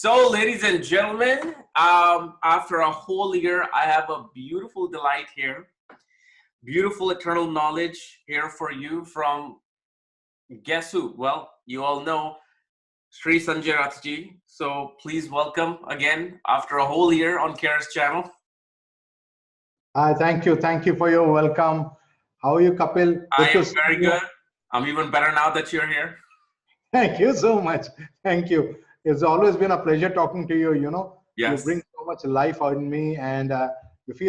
So, ladies and gentlemen, after a whole year, I have a beautiful delight here, beautiful eternal knowledge here for you from, guess who? Well, you all know Sri Sanjay Rath ji. So please welcome again after a whole year on KRSchannel. Hi, thank you. Thank you for your welcome. How are you, Kapil? I am very good. I'm even better now that you're here. Thank you so much. Thank you. It's always been a pleasure talking to you. You know, Yes. You bring so much life on me, and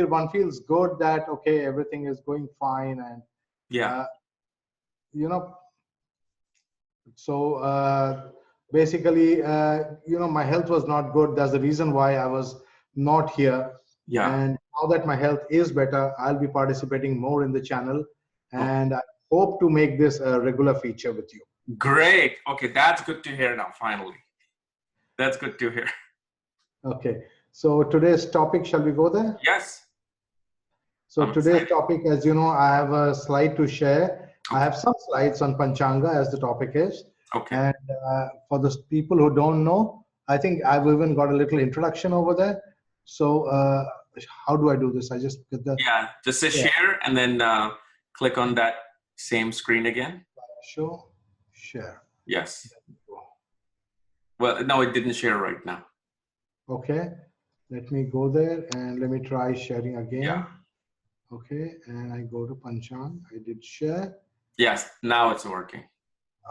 one feels good that okay, everything is going fine, and yeah, so basically, my health was not good. That's the reason why I was not here. Yeah. And now that my health is better, I'll be participating more in the channel, and I hope to make this a regular feature with you. Great. Okay, that's good to hear now, finally. That's good to hear. Okay, so today's topic, shall we go there? Yes. So today's topic, as you know, I have a slide to share. Okay. I have some slides on Panchanga as the topic is. Okay. And for the people who don't know, I think I've even got a little introduction over there. So how do I do this? I just get the... Yeah, just say share and then click on that same screen again. Show, share. Yes. Well, no, it didn't share right now. Okay, let me go there and let me try sharing again. Yeah. Okay, and I go to Panchang. I did share. Yes, now it's working.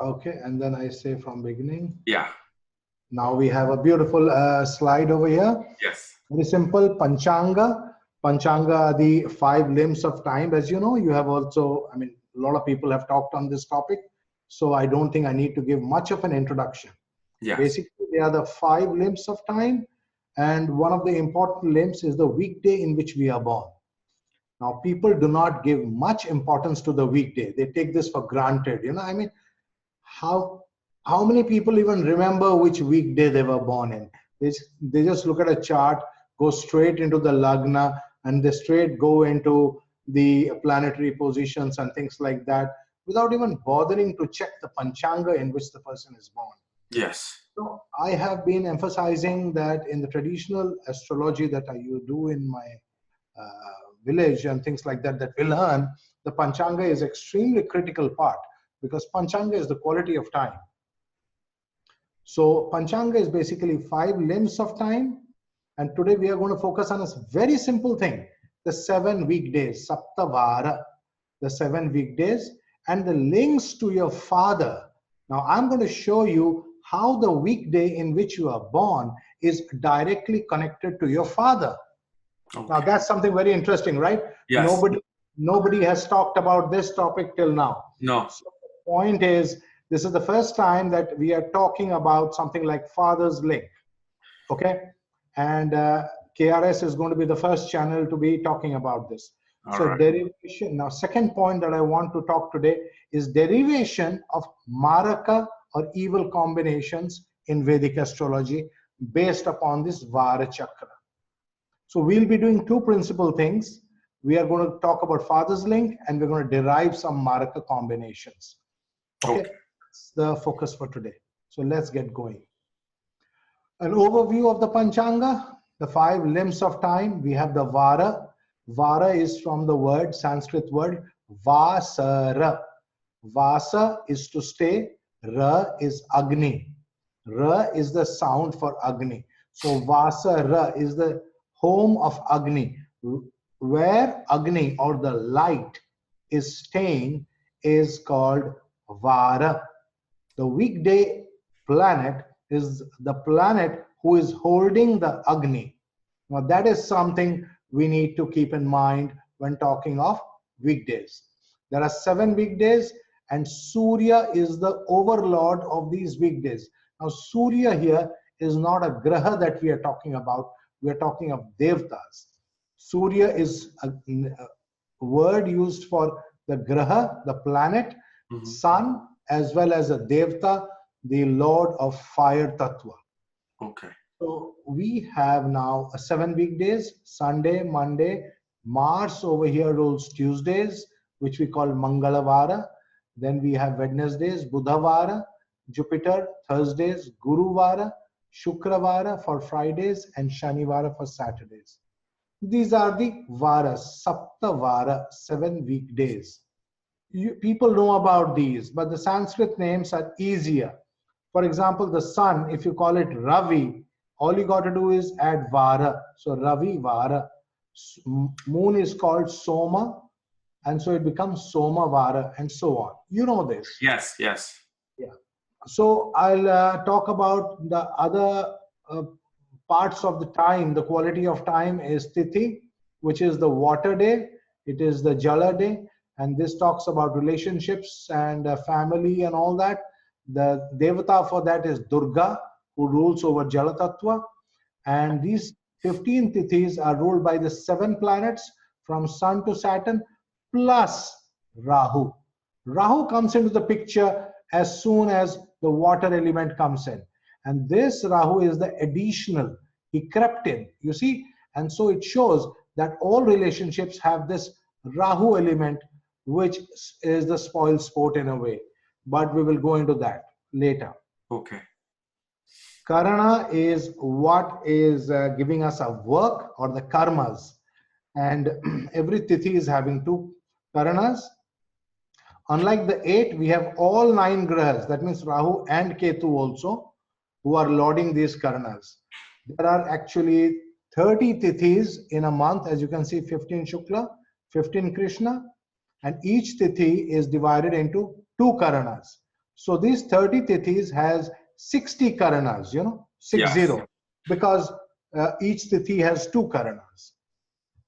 Okay, and then I say from beginning. Yeah. Now we have a beautiful slide over here. Yes. Very simple. Panchanga. Panchanga are the 5 limbs of time. As you know, you have also, a lot of people have talked on this topic. So I don't think I need to give much of an introduction. Yes. Basically, they are the 5 limbs of time. And one of the important limbs is the weekday in which we are born. Now, people do not give much importance to the weekday. They take this for granted. How many people even remember which weekday they were born in? They just look at a chart, go straight into the lagna, and they straight go into the planetary positions and things like that without even bothering to check the Panchanga in which the person is born. Yes. So I have been emphasizing that in the traditional astrology that you do in my village and things like that, that we learn, the Panchanga is extremely critical part because Panchanga is the quality of time. So Panchanga is basically 5 limbs of time. And today we are going to focus on a very simple thing, the 7 weekdays, Saptavara, the 7 weekdays and the links to your father. Now I'm going to show you how the weekday in which you are born is directly connected to your father. Okay. Now that's something very interesting, right? Yes. Nobody has talked about this topic till now. No. So the point is, this is the first time that we are talking about something like father's link. Okay. And KRS is going to be the first channel to be talking about this. All so right. Derivation. Now, second point that I want to talk today is derivation of Maraka or evil combinations in Vedic astrology based upon this Vara Chakra. So we'll be doing 2 principal things. We are going to talk about father's link and we're going to derive some Maraka combinations. Okay. That's the focus for today. So let's get going. An overview of the Panchanga, the 5 limbs of time. We have the Vara. Vara is from the word, Sanskrit word, Vasara. Vasa is to stay. Ra is Agni. Ra is the sound for Agni. So Vasara is the home of Agni. Where Agni or the light is staying is called Vara. The weekday planet is the planet who is holding the Agni. Now that is something we need to keep in mind when talking of weekdays. There are 7 weekdays and Surya is the overlord of these weekdays. Now Surya here is not a graha that we are talking about. We are talking of Devatas. Surya is a word used for the graha, the planet, sun, as well as a Devta, the Lord of Fire Tattva. Okay. So we have now 7 weekdays, Sunday, Monday, Mars over here rules Tuesdays, which we call Mangalavara. Then we have Wednesdays, Budhavara, Jupiter, Thursdays, Guruvara, Shukravara for Fridays, and Shanivara for Saturdays. These are the Varas, Sapta Vara, 7 weekdays. People know about these, but the Sanskrit names are easier. For example, the sun, if you call it Ravi, all you got to do is add Vara. So Ravi, Vara. Moon is called Soma, and so it becomes Soma Vara, and so on. You know this. Yes, yes. Yeah. So I'll talk about the other parts of the time. The quality of time is Tithi, which is the water day. It is the Jala day. And this talks about relationships and family and all that. The Devata for that is Durga, who rules over Jala Tattva. And these 15 Tithis are ruled by the 7 planets from Sun to Saturn, plus Rahu. Rahu comes into the picture as soon as the water element comes in. And this Rahu is the additional. He crept in, you see. And so it shows that all relationships have this Rahu element, which is the spoil sport in a way. But we will go into that later. Okay. Karana is what is giving us a work or the karmas. And every tithi is having 2 karanas. Unlike the 8, we have all 9 grahas. That means Rahu and Ketu also, who are lording these karanas. There are actually 30 tithis in a month. As you can see, 15 Shukla, 15 Krishna. And each tithi is divided into 2 karanas. So these 30 tithis has 60 karanas, 60, yes. Because each tithi has 2 karanas.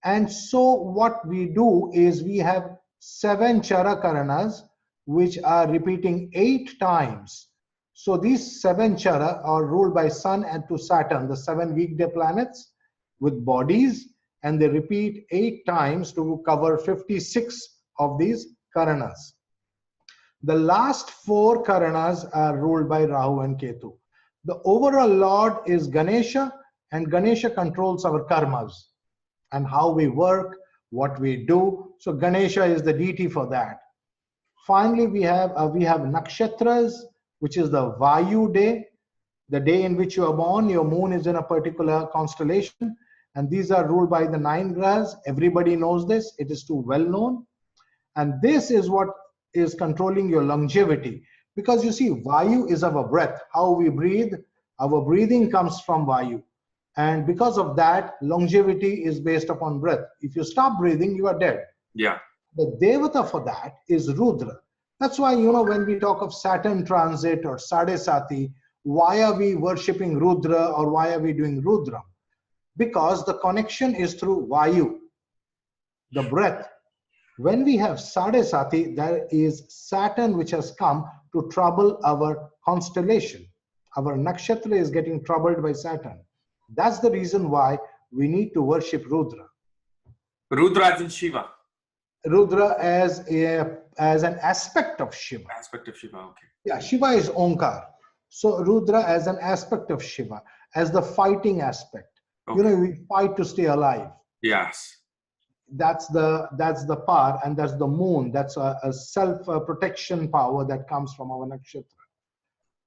And so what we do is we have 7 chara karanas, which are repeating 8 times. So these 7 chara are ruled by Sun and to Saturn, the 7 weekday planets with bodies, and they repeat 8 times to cover 56 of these karanas. The last 4 karanas are ruled by Rahu and Ketu. The overall lord is Ganesha, and Ganesha controls our karmas and how we work, what we do. So Ganesha is the deity for that. Finally, we have nakshatras, which is the Vayu day, the day in which you are born. Your moon is in a particular constellation, and these are ruled by the 9 grahas. Everybody knows this. It is too well known. And this is what is controlling your longevity. Because you see, Vayu is our breath. How we breathe, our breathing comes from Vayu. And because of that, longevity is based upon breath. If you stop breathing, you are dead. Yeah. The Devata for that is Rudra. That's why, when we talk of Saturn transit or Sadesati, why are we worshipping Rudra or why are we doing Rudra? Because the connection is through Vayu, the breath. When we have Sadesati, there is Saturn which has come to trouble our constellation. Our nakshatra is getting troubled by Saturn. That's the reason why we need to worship Rudra. Rudra as in Shiva. Rudra as an aspect of Shiva. Aspect of Shiva, okay. Yeah, Shiva is Omkar. So Rudra as an aspect of Shiva, as the fighting aspect. Okay. We fight to stay alive. Yes. That's the power, and that's the moon. That's a self-protection power that comes from our nakshatra.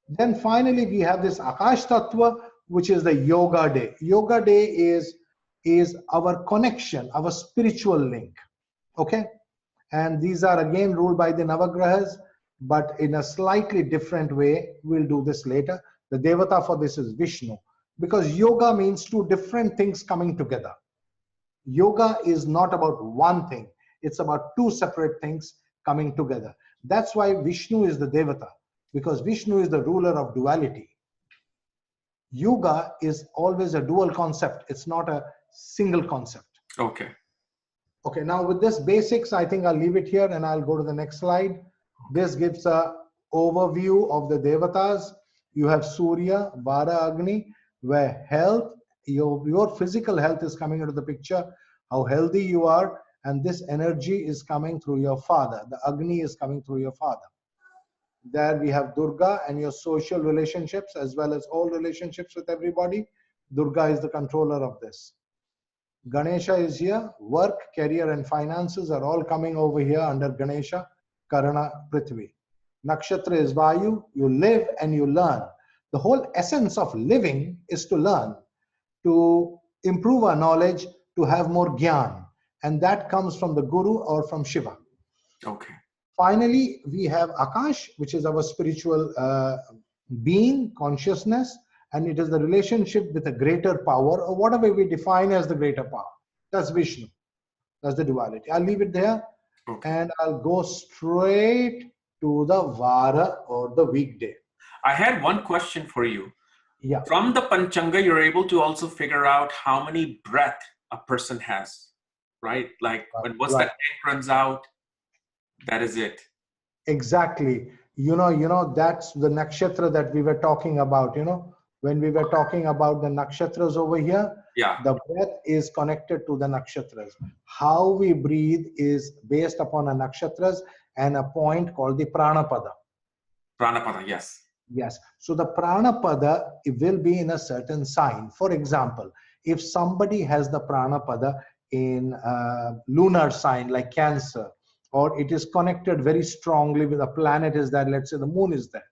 Then finally, we have this Akash Tattva, which is the Yoga Day. Yoga Day is our connection, our spiritual link. Okay? And these are again ruled by the Navagrahas, but in a slightly different way. We'll do this later. The Devata for this is Vishnu, because yoga means 2 different things coming together. Yoga is not about one thing. It's about 2 separate things coming together. That's why Vishnu is the Devata, because Vishnu is the ruler of duality. Yoga is always a dual concept. It's not a single concept. Okay. Okay, now with this basics, I think I'll leave it here and I'll go to the next slide. This gives a overview of the Devatas. You have Surya, Vara, Agni, where health, your physical health is coming into the picture, how healthy you are, and this energy is coming through your father. The Agni is coming through your father. There we have Durga and your social relationships as well as all relationships with everybody. Durga is the controller of this. Ganesha is here. Work, career and finances are all coming over here under Ganesha, Karana, Prithvi. Nakshatra is Vayu. You live and you learn. The whole essence of living is to learn, to improve our knowledge, to have more gyan. And that comes from the Guru or from Shiva. Okay. Finally, we have Akash, which is our spiritual being, consciousness, and it is the relationship with a greater power, or whatever we define as the greater power. That's Vishnu. That's the duality. I'll leave it there, Okay. and I'll go straight to the Vara or the weekday. I had one question for you. Yeah. From the Panchanga, you're able to also figure out how many breath a person has, right? Like when once that tank runs out, that is it. Exactly. That's the nakshatra that we were talking about, when we were talking about the nakshatras over here. Yeah. The breath is connected to the nakshatras. How we breathe is based upon a nakshatras and a point called the pranapada. Pranapada, yes. Yes. So the pranapada, it will be in a certain sign. For example, if somebody has the pranapada in lunar sign like Cancer, or it is connected very strongly with a planet is there, let's say the moon is there.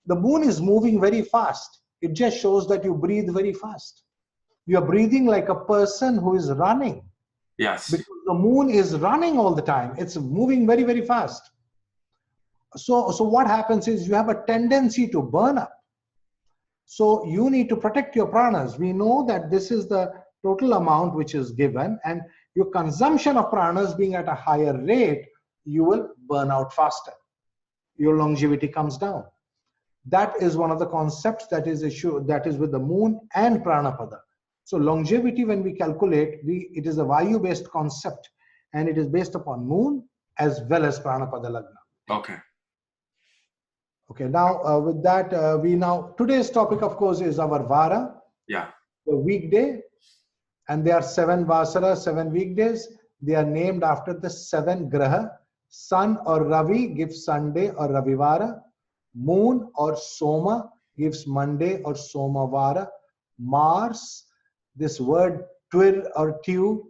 The moon is moving very fast. It just shows that you breathe very fast. You are breathing like a person who is running. Yes. Because the moon is running all the time. It's moving very, very fast. So what happens is you have a tendency to burn up. So you need to protect your pranas. We know that this is the total amount which is given, and your consumption of pranas being at a higher rate, you will burn out faster. Your longevity comes down. That is one of the concepts that is with the moon and pranapada. So longevity, when we calculate, it is a Vayu-based concept, and it is based upon moon as well as pranapada lagna. Okay. Okay, now with that, today's topic, of course, is our Vara, yeah, the weekday, and there are 7 Vasara, 7 weekdays. They are named after the 7 Graha. Sun or Ravi gives Sunday or Ravivara. Moon or Soma gives Monday or Somavara. Mars, this word Twir or Tu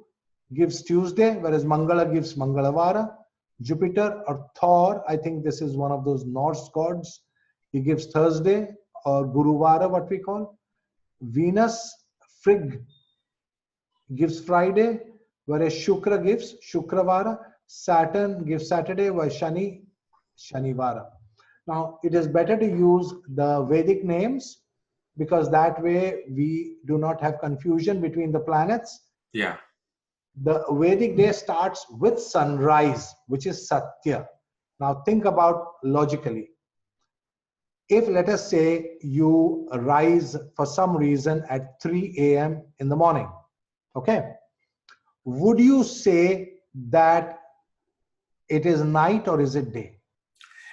gives Tuesday, whereas Mangala gives Mangalavara. Jupiter or Thor, I think this is one of those Norse gods. He gives Thursday or Guruvara, what we call. Venus, Frigg, gives Friday, whereas Shukra gives Shukravara. Saturn gives Saturday, while Shani, Shanivara. Now, it is better to use the Vedic names because that way we do not have confusion between the planets. Yeah. The Vedic day starts with sunrise, which is Satya. Now think about logically. If let us say you rise for some reason at 3 a.m. in the morning, okay, would you say that it is night or is it day?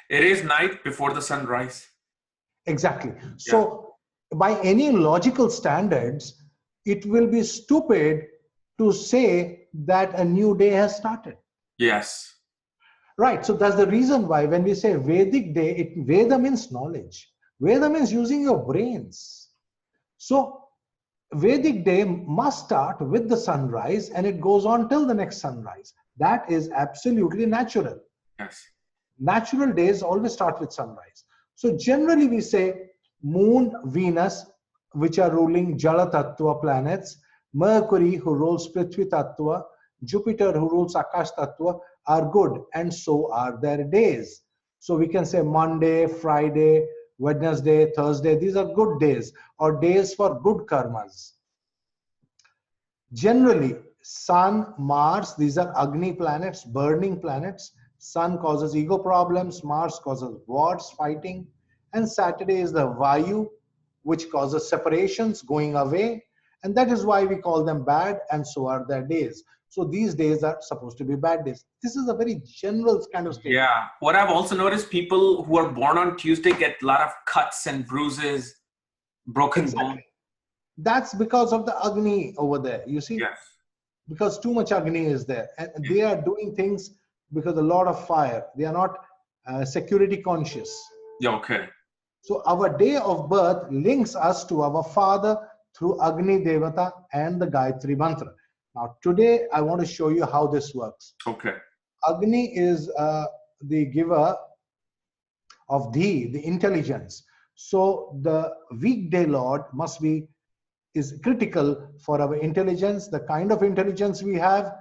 It is night before the sunrise. Exactly. So by any logical standards, it will be stupid to say that a new day has started. Yes. Right. So that's the reason why when we say Vedic day, Veda means knowledge. Veda means using your brains. So Vedic day must start with the sunrise and it goes on till the next sunrise. That is absolutely natural. Yes. Natural days always start with sunrise. So generally we say Moon, Venus, which are ruling Jala Tattva planets, Mercury, who rules Prithvi Tattva, Jupiter, who rules Akash Tattva, are good, and so are their days. So we can say Monday, Friday, Wednesday, Thursday, these are good days, or days for good karmas. Generally, Sun, Mars, these are Agni planets, burning planets. Sun causes ego problems, Mars causes wars, fighting, and Saturday is the Vayu, which causes separations, going away, and that is why we call them bad, and so are their days. So these days are supposed to be bad days. This is a very general kind of statement. Yeah. What I've also noticed, people who are born on Tuesday get a lot of cuts and bruises, broken bone. That's because of the Agni over there, you see? Yes. Because too much Agni is there. And they are doing things because a lot of fire. They are not security conscious. Yeah, okay. So our day of birth links us to our father through Agni Devata and the Gayatri Mantra. Now today I want to show you how this works. Okay. Agni is the giver of the intelligence. So the weekday lord is critical for our intelligence, the kind of intelligence we have,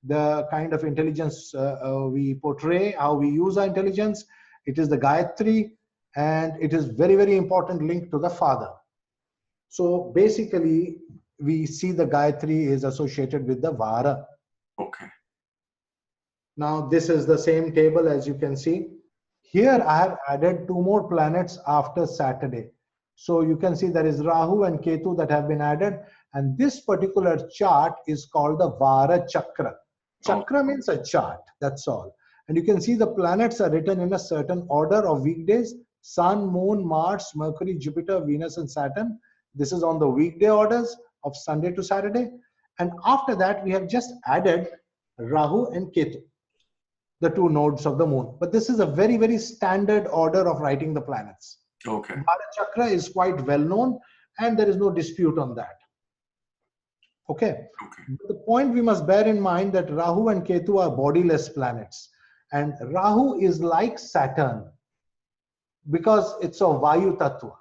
the kind of intelligence we portray, how we use our intelligence. It is the Gayatri, and it is very, very important link to the father. So basically, we see the Gayatri is associated with the Vara. Okay. Now, this is the same table as you can see. Here, I have added 2 more planets after Saturday. So you can see there is Rahu and Ketu that have been added. And this particular chart is called the Vara Chakra. Chakra means a chart, that's all. And you can see the planets are written in a certain order of weekdays: Sun, Moon, Mars, Mercury, Jupiter, Venus, and Saturn. This is on the weekday orders of Sunday to Saturday. And after that, we have just added Rahu and Ketu, the 2 nodes of the moon. But this is a very, very standard order of writing the planets. Okay. Vara Chakra is quite well known, and there is no dispute on that. Okay. Okay. The point we must bear in mind that Rahu and Ketu are bodiless planets. And Rahu is like Saturn because it's of Vayu Tattva.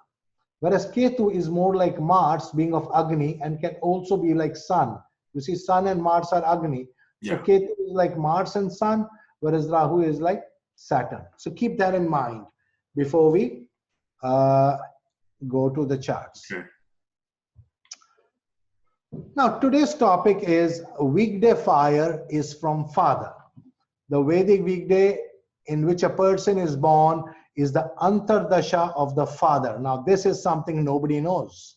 Whereas Ketu is more like Mars, being of Agni, and can also be like Sun. You see, Sun and Mars are Agni. So Ketu is like Mars and Sun, whereas Rahu is like Saturn. So keep that in mind before we go to the charts. Okay. Now, today's topic is weekday fire is from father. The Vedic weekday in which a person is born is the Antardasha of the father. Now, this is something nobody knows.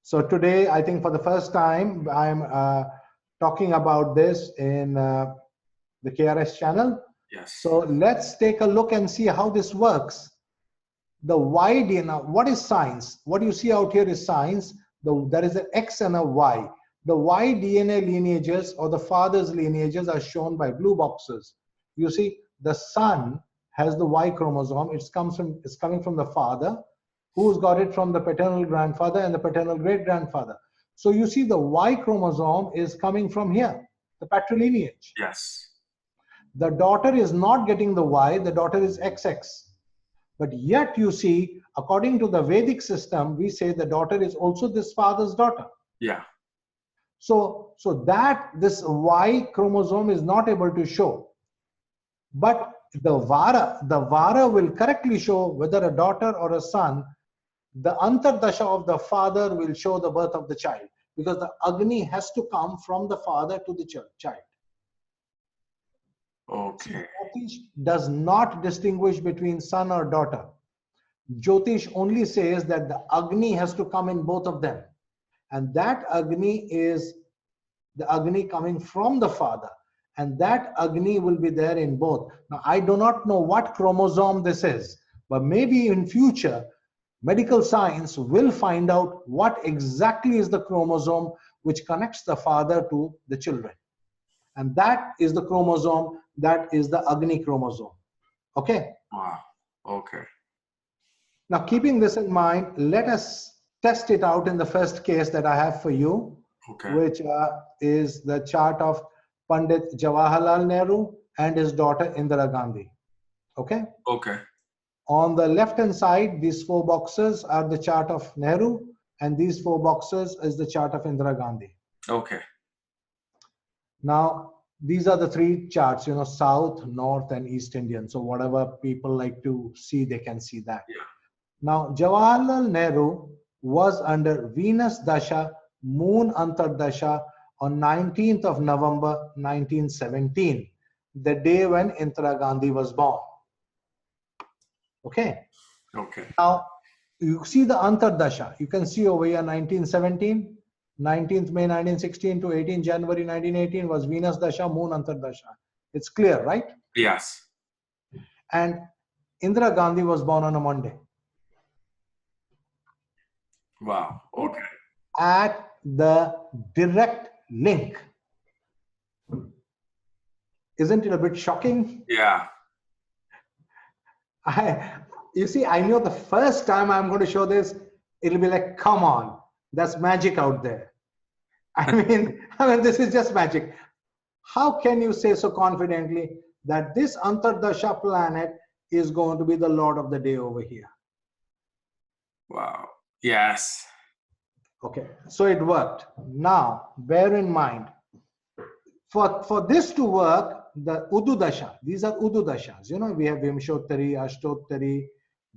So today, I think for the first time, I'm talking about this in the KRSchannel. Yes. So let's take a look and see how this works. The Y DNA, what is science? What you see out here is science. There is an X and a Y. The Y DNA lineages or the father's lineages are shown by blue boxes. You see, the son has the Y chromosome. It's coming from the father, who's got it from the paternal grandfather and the paternal great grandfather. So you see, the Y chromosome is coming from here, the patrilineage. Yes. The daughter is not getting the Y, the daughter is XX. But yet you see, according to the Vedic system, we say the daughter is also this father's daughter. Yeah. So that this Y chromosome is not able to show. But the Vara will correctly show whether a daughter or a son. The Antardasha of the father will show the birth of the child, because the Agni has to come from the father to the child. Okay. Jyotish does not distinguish between son or daughter. Jyotish only says that the Agni has to come in both of them. And that Agni is the Agni coming from the father. And that Agni will be there in both. Now, I do not know what chromosome this is, but maybe in future, medical science will find out what exactly is the chromosome which connects the father to the children. And that is the chromosome, that is the Agni chromosome. Okay? Wow. Okay. Now, keeping this in mind, let us test it out in the first case that I have for you, Okay. which is the chart of Pandit Jawaharlal Nehru and his daughter Indira Gandhi. Okay? Okay. On the left-hand side, these 4 boxes are the chart of Nehru, and these 4 boxes is the chart of Indira Gandhi. Okay. Now, these are the 3 charts, you know, South, North, and East Indian. So whatever people like to see, they can see that. Yeah. Now, Jawaharlal Nehru was under Venus Dasha, Moon Antardasha on 19th of November 1917, the day when Indira Gandhi was born. Okay. Okay. Now, you see the Antardasha. You can see over here 1917, 19th May 1916 to 18 January 1918 was Venus Dasha, Moon Antardasha. It's clear, right? Yes. And Indira Gandhi was born on a Monday. Wow. Okay. At the direct link. Isn't it a bit shocking? Yeah. You see, I know the first time I'm going to show this, it'll be like, come on, that's magic out there. I mean, this is just magic. How can you say so confidently that this Antardasha planet is going to be the lord of the day over here? Wow. Yes. Okay, so it worked. Now, bear in mind, for this to work, the Udu Dasha, these are Udu Dashas. You know, we have Vimshottari, Ashtottari,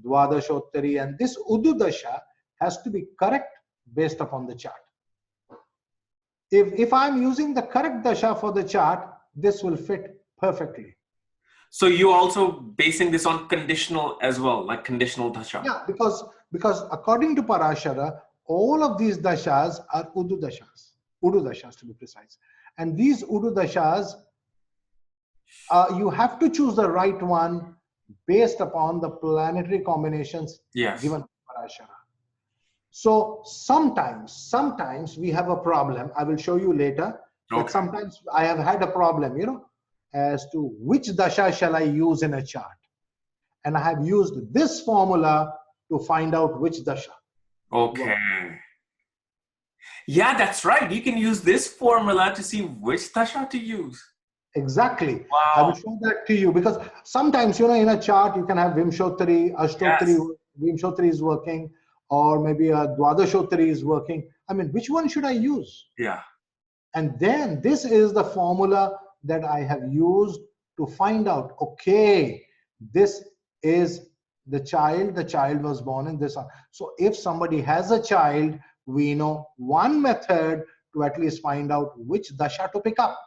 Dwadashottari, and this Udu Dasha has to be correct based upon the chart. If I'm using the correct Dasha for the chart, this will fit perfectly. So you also basing this on conditional as well, like conditional dasha? Yeah, because according to Parashara, all of these dashas are Udu Dashas to be precise. And these Udu Dashas, you have to choose the right one based upon the planetary combinations given by Parashara. So sometimes we have a problem. I will show you later. But sometimes I have had a problem, you know, as to which dasha shall I use in a chart. And I have used this formula to find out which dasha. Okay. Yeah, that's right. You can use this formula to see which dasha to use. Exactly. Wow. I will show that to you because sometimes, you know, in a chart, you can have Vimshottari, Ashtottari, Vimshottari is working, or maybe a Dwadashottari is working. I mean, which one should I use? Yeah. And then this is the formula that I have used to find out, okay, this is the child was born in this one. So if somebody has a child, we know one method to at least find out which dasha to pick up.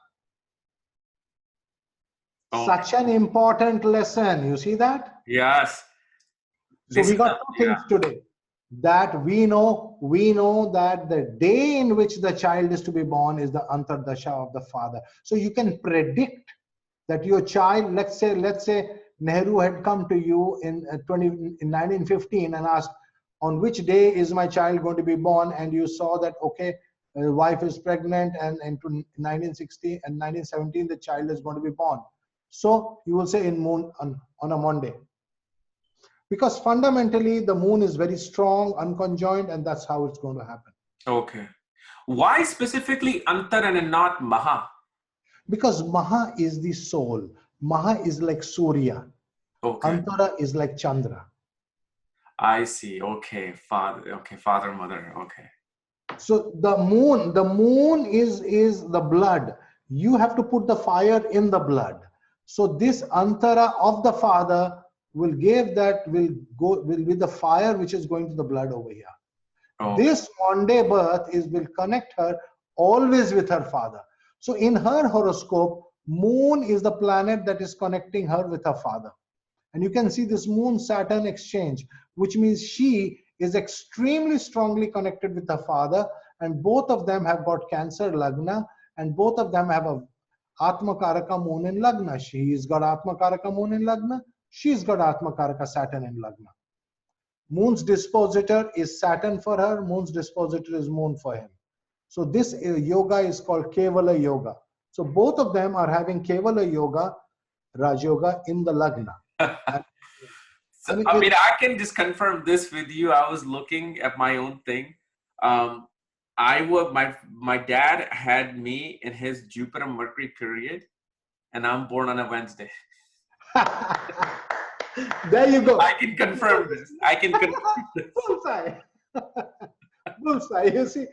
Such an important lesson. You see that? Yes. So we got two things today. That we know that the day in which the child is to be born is the Antardasha of the father. So you can predict that your child, let's say Nehru had come to you in 1915 and asked, on which day is my child going to be born? And you saw that, okay, wife is pregnant, and in 1960 and 1917 the child is going to be born. So you will say on a Monday. Because fundamentally, the moon is very strong, unconjoined, and that's how it's going to happen. Okay. Why specifically Antar and not Maha? Because Maha is the soul. Maha is like Surya. Okay. Antara is like Chandra. I see. Okay. Father, mother. Okay. So the moon is the blood. You have to put the fire in the blood. So this Antara of the father will be the fire which is going to the blood over here. Okay. This Monday birth will connect her always with her father. So in her horoscope, moon is the planet that is connecting her with her father. And you can see this moon-Saturn exchange, which means she is extremely strongly connected with her father, and both of them have got Cancer Lagna, and both of them have a Atma Karaka moon in Lagna. She's got Atma Karaka moon in Lagna. She's got Atma Karaka Saturn in Lagna. Moon's dispositor is Saturn for her. Moon's dispositor is moon for him. So this yoga is called Kevala Yoga. So both of them are having Kevala Yoga, Raj Yoga in the Lagna. So, I can just confirm this with you. I was looking at my own thing. My dad had me in his Jupiter Mercury period, and I'm born on a Wednesday. There you go. I can confirm this. Bullseye. Bullseye. You see,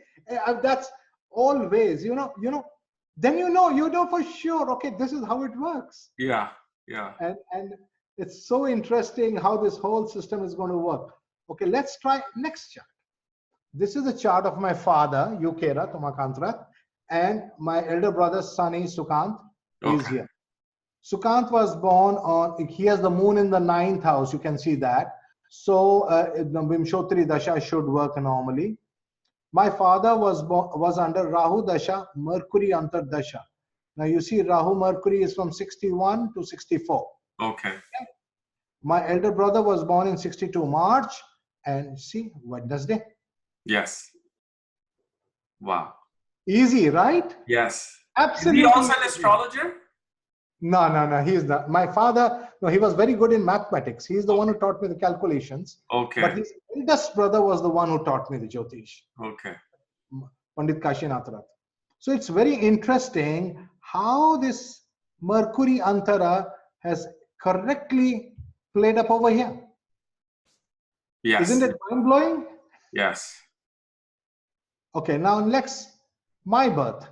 that's always, then you know for sure, okay, this is how it works. Yeah. And it's so interesting how this whole system is going to work. Okay, let's try next chart. This is the chart of my father, Yukera Tomakantra, and my elder brother, Sunny Sukant, is here. Sukant was born he has the moon in the 9th house, you can see that. So the Vimshottari Dasha should work normally. My father was under Rahu Dasha, Mercury Antar Dasha. Now you see Rahu Mercury is from 61 to 64. Okay. My elder brother was born in 62 March, and see, Wednesday. Yes. Wow. Easy, right? Yes. Absolutely. Is he also an astrologer? No, he's not. My father, no, he was very good in mathematics. He's the one who taught me the calculations. Okay. But his eldest brother was the one who taught me the Jyotish. Okay. Pandit Kashinath Rath. So it's very interesting how this Mercury Antara has correctly played up over here. Yes. Isn't it mind-blowing? Yes. Okay, now next, my birth.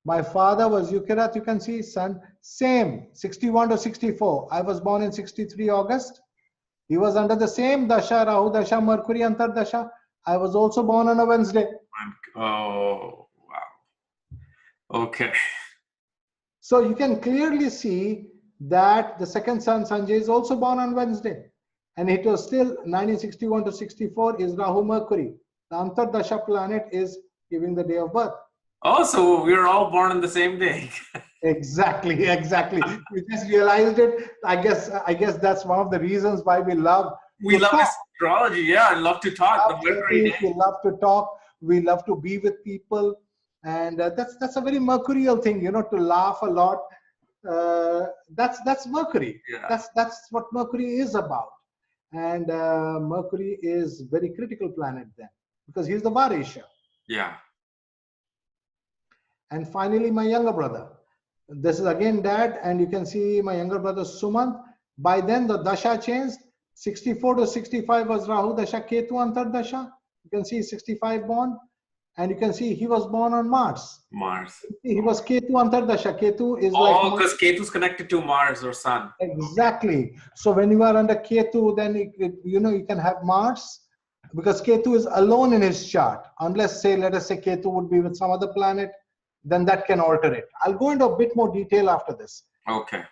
My father was Yukirath, you can see, son, same, 61 to 64. I was born in 63 August. He was under the same Dasha, Rahu Dasha, Mercury Antar Dasha. I was also born on a Wednesday. Oh, wow. Okay. So you can clearly see that the second son, Sanjay, is also born on Wednesday. And it was still 1961 to 64 is Rahu Mercury. The Antar Dasha planet is giving the day of birth. Oh, so we were all born on the same day. Exactly. We just realized it. I guess that's one of the reasons why we love Astrology. Yeah, I love to talk. The Mercury day. We love to talk. We love to be with people, and that's a very mercurial thing, to laugh a lot. That's Mercury. Yeah. That's what Mercury is about, and Mercury is very critical planet then because he's the Varesa. Yeah. And finally, my younger brother. This is again dad, and you can see my younger brother Sumant. By then, the Dasha changed. 64 to 65 was Rahu Dasha, Ketu Antar Dasha. You can see 65 born, and you can see he was born on Mars. He was Ketu Antar Dasha. Ketu is because Ketu is connected to Mars or Sun. Exactly. So when you are under Ketu, then you can have Mars, because Ketu is alone in his chart. Unless, let us say Ketu would be with some other planet, then that can alter it. I'll go into a bit more detail after this. Okay.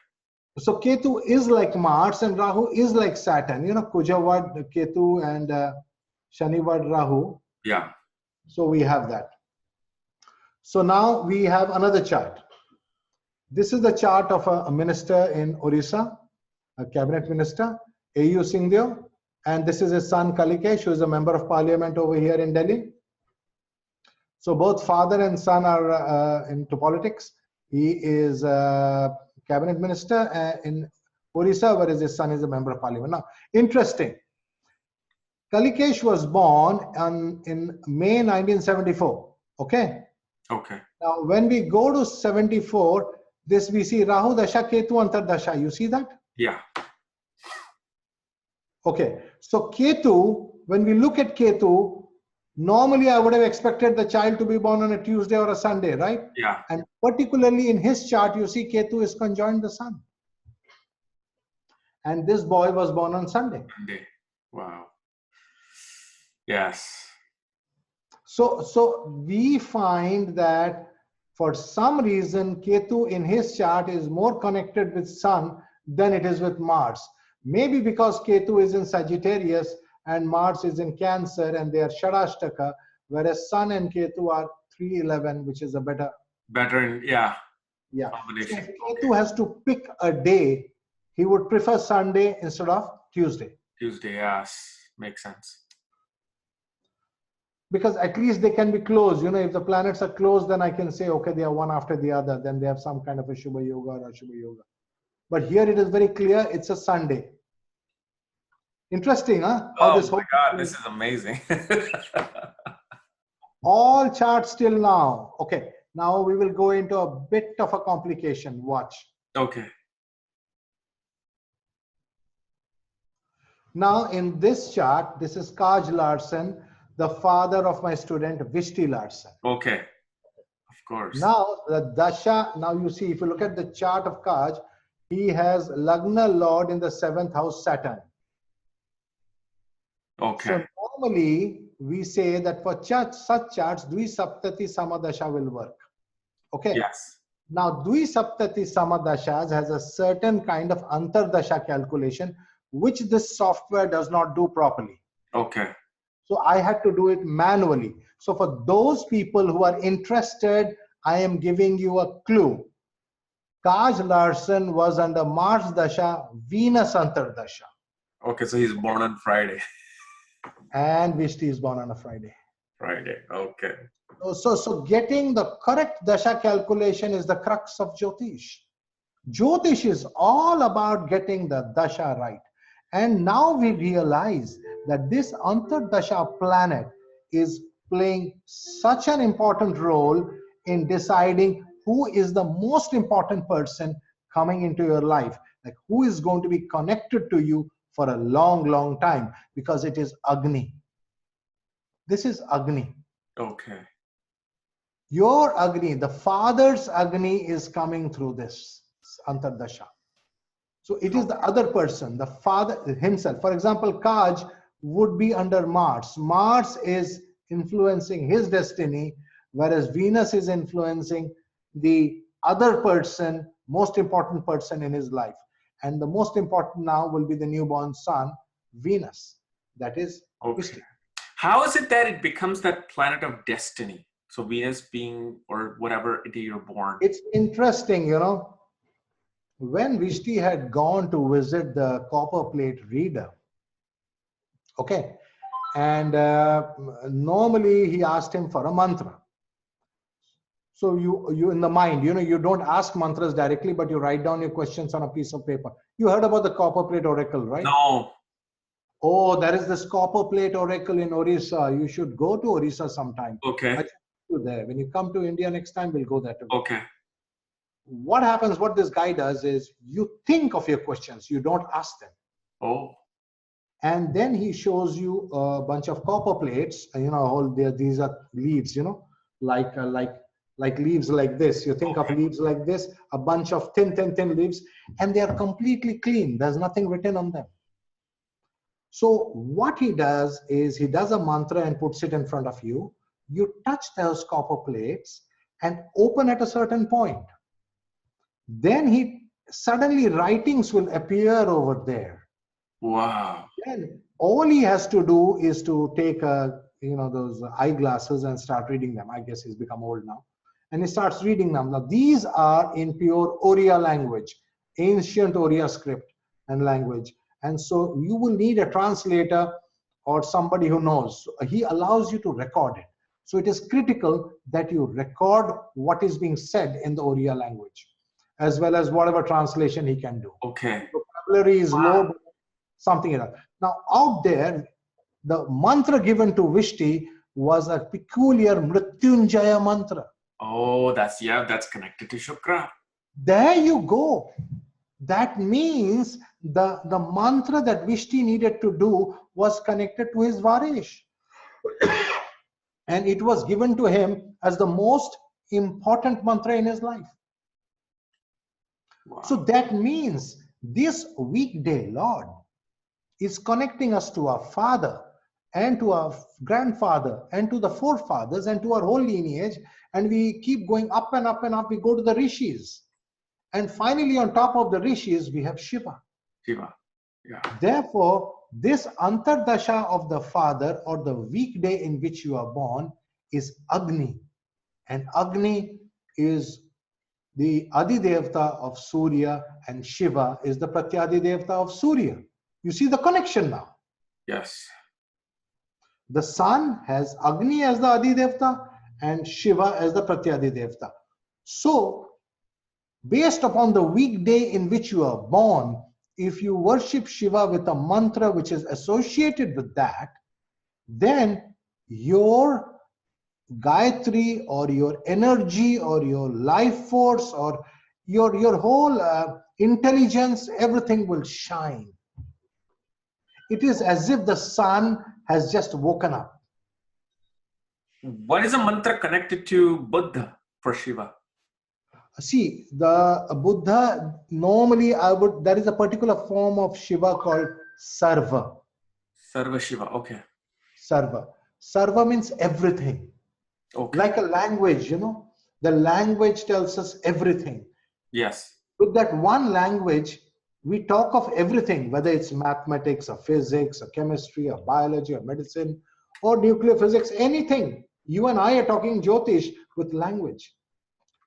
So Ketu is like Mars and Rahu is like Saturn. Kujavad Ketu and Shanivad Rahu. Yeah. So we have that. So now we have another chart. This is the chart of a minister in Orissa, a cabinet minister, A.U. Singhdeo. And this is his son Kalikesh, who is a member of parliament over here in Delhi. So both father and son are into politics. He is a cabinet minister in Orissa, whereas his son is a member of parliament. Now, interesting. Kalikesh was born in May 1974. Okay. Okay. Now, when we go to 74, this we see Rahu Dasha, Ketu Antar Dasha. You see that? Yeah. Okay. So Ketu, when we look at Ketu, normally I would have expected the child to be born on a Tuesday or a Sunday, right? Yeah. And particularly in his chart, you see Ketu is conjoined the sun. And this boy was born on Sunday. Wow. Yes. So we find that for some reason, Ketu in his chart is more connected with sun than it is with Mars. Maybe because Ketu is in Sagittarius and Mars is in Cancer, and they are Shadashtaka, whereas Sun and Ketu are 311, which is a better yeah. So if Ketu has to pick a day, he would prefer Sunday instead of Tuesday. Yes, makes sense. Because at least they can be close. If the planets are close, then I can say, okay, they are one after the other. Then they have some kind of a Shubha Yoga or Ashubha Yoga. But here it is very clear, it's a Sunday. Interesting, huh? Oh my God, this is amazing. All charts till now. Okay, now we will go into a bit of a complication. Watch. Okay. Now in this chart, this is Kaj Larsen, the father of my student Vishti Larsen. Okay, of course. Now the Dasha, now you see, if you look at the chart of Kaj, he has Lagna Lord in the 7th house Saturn. Okay. So normally we say that for such charts, Dvi Saptati Samadasha will work. Okay. Yes. Now Dvi Saptati Samadashas has a certain kind of Antardasha calculation, which this software does not do properly. Okay. So I had to do it manually. So for those people who are interested, I am giving you a clue. Kaj Larsen was under Mars Dasha, Venus Antardasha. Okay, so he's born on Friday. And Vishti is born on a Friday. Okay. So getting the correct Dasha calculation is the crux of Jyotish. Jyotish is all about getting the Dasha right. And now we realize that this Antardasha planet is playing such an important role in deciding who is the most important person coming into your life, like who is going to be connected to you for a long, long time because it is Agni. This is Agni. Okay. Your Agni, the father's Agni is coming through this Antardasha. So it is the other person, the father himself. For example, Kaj would be under Mars. Mars is influencing his destiny, whereas Venus is influencing the other person, most important person in his life. And the most important now will be the newborn son, Venus. That is okay. How is it that it becomes that planet of destiny? So Venus being, or whatever day you're born. It's interesting, you know, when Vishti had gone to visit the copper plate reader, okay, and normally he asked him for a mantra. So you in the mind, you know, you don't ask mantras directly, but you write down your questions on a piece of paper. You heard about the copper plate oracle, right? No. Oh, there is this copper plate oracle in Orissa. You should go to Orissa sometime. Okay. I should go there. When you come to India next time, we'll go there together. Okay. What happens, what this guy does is you think of your questions, you don't ask them. Oh. And then he shows you a bunch of copper plates, you know, these are leaves, you know, like leaves like this. You think of leaves like this, a bunch of thin leaves, and they are completely clean. There's nothing written on them. So what he does is he does a mantra and puts it in front of you. You touch those copper plates and open at a certain point. Then suddenly writings will appear over there. Wow. Then all he has to do is to take those eyeglasses and start reading them. I guess he's become old now. And he starts reading them. Now these are in pure Oriya language, ancient Oriya script and language. And so you will need a translator or somebody who knows. He allows you to record it. So it is critical that you record what is being said in the Oriya language, as well as whatever translation he can do. Okay. Vocabulary is low, but something like that. Now out there, the mantra given to Vishti was a peculiar Mrityunjaya mantra. Oh, that's connected to Shukra. There you go. That means the mantra that Vishti needed to do was connected to his Varesh. And it was given to him as the most important mantra in his life. Wow. So that means this weekday Lord is connecting us to our father and to our grandfather and to the forefathers and to our whole lineage. And we keep going up and up and up. We go to the rishis. And finally, on top of the rishis, we have Shiva. Shiva. Yeah. Therefore, this Antardasha of the father or the weekday in which you are born is Agni. And Agni is the Adi Devta of Surya, and Shiva is the Pratyadi Devta of Surya. You see the connection now. Yes. The sun has Agni as the Adi Devta and Shiva as the Pratyadi Devta. So, based upon the weekday in which you are born, if you worship Shiva with a mantra which is associated with that, then your Gayatri or your energy or your life force or your whole intelligence, everything will shine. It is as if the sun has just woken up. What is a mantra connected to Buddha for Shiva? See, the Buddha, normally there is a particular form of Shiva called Sarva. Sarva Shiva, okay. Sarva. Sarva means everything. Okay. Like a language, you know, the language tells us everything. Yes. With that one language, we talk of everything, whether it's mathematics or physics or chemistry or biology or medicine or nuclear physics, anything. You and I are talking Jyotish with language.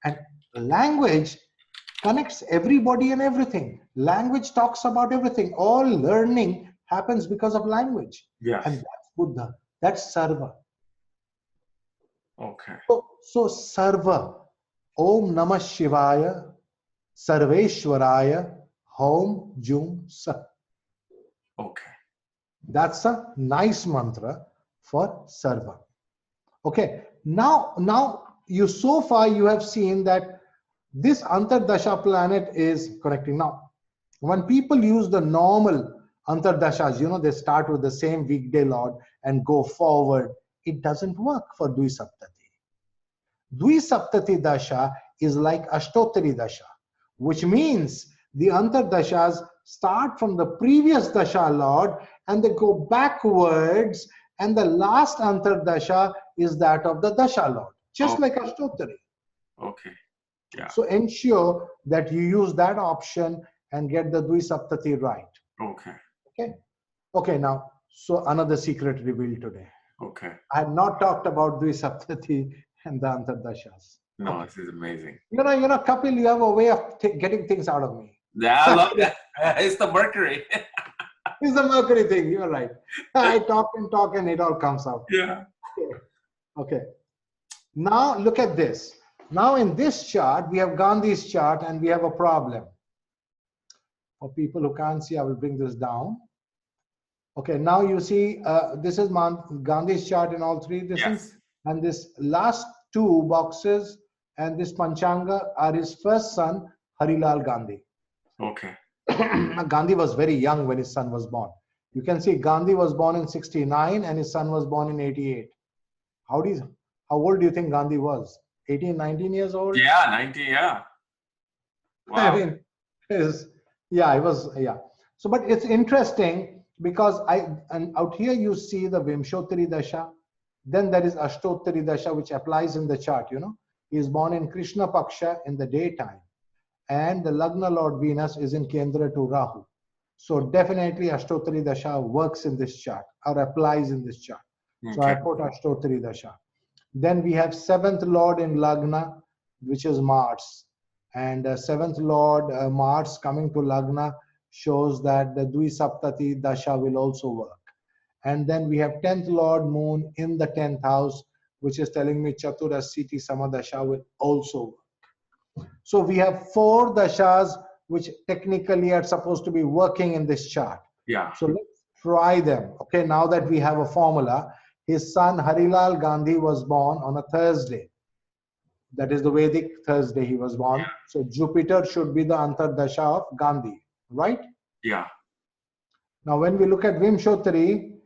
And language connects everybody and everything. Language talks about everything. All learning happens because of language. Yes. And that's Buddha. That's Sarva. Okay. So Sarva. Om Namah Shivaya. Sarveshwaraya. Hom Jum Sa. Okay. That's a nice mantra for Sarva. Okay. Now so far you have seen that this Antardasha planet is connecting. Now, when people use the normal Antardashas, you know, they start with the same weekday lord and go forward. It doesn't work for Dvisaptati. Dvisaptati Dasha is like Ashtotari Dasha, which means the Antardashas start from the previous Dasha lord and they go backwards, and the last Antardasha is that of the Dasha lord, just like Ashtotari. Okay. Yeah. So ensure that you use that option and get the Dvisaptati right. Okay. Okay. Okay. Now, so another secret revealed today. Okay. I have not talked about Dvisaptati and the Antardashas. No, this is amazing. You know, Kapil, you have a way of getting things out of me. Yeah, I love that. It's the Mercury. It's the Mercury thing. You're right. I talk and it all comes out. Yeah. Okay. Now look at this. Now in this chart, we have Gandhi's chart and we have a problem. For people who can't see, I will bring this down. Okay, now you see, this is Gandhi's chart in all three. And this last two boxes and this Panchanga are his first son, Harilal Gandhi. Okay. Gandhi was very young when his son was born. You can see Gandhi was born in 69 and his son was born in 88. How old do you think Gandhi was? 18, 19 years old? Yeah, 19, yeah. Wow. I mean, he was. So, but it's interesting because out here you see the Vimshottari Dasha, then there is Ashtottari Dasha, which applies in the chart, you know. He is born in Krishna Paksha in the daytime, and the Lagna Lord Venus is in Kendra to Rahu. So definitely Ashtottari Dasha works in this chart or applies in this chart. Okay. So I put Ashtottari Dasha. Then we have 7th Lord in Lagna, which is Mars. And 7th Lord Mars coming to Lagna shows that the Dvisaptati Dasha will also work. And then we have 10th Lord Moon in the 10th house, which is telling me Chaturasiti Samadasha will also work. So we have 4 Dashas which technically are supposed to be working in this chart. Yeah. So let's try them. Okay, now that we have a formula, his son Harilal Gandhi was born on a Thursday. That is the Vedic Thursday he was born. Yeah. So Jupiter should be the Antardasha of Gandhi, right? Yeah. Now when we look at Vimshottari,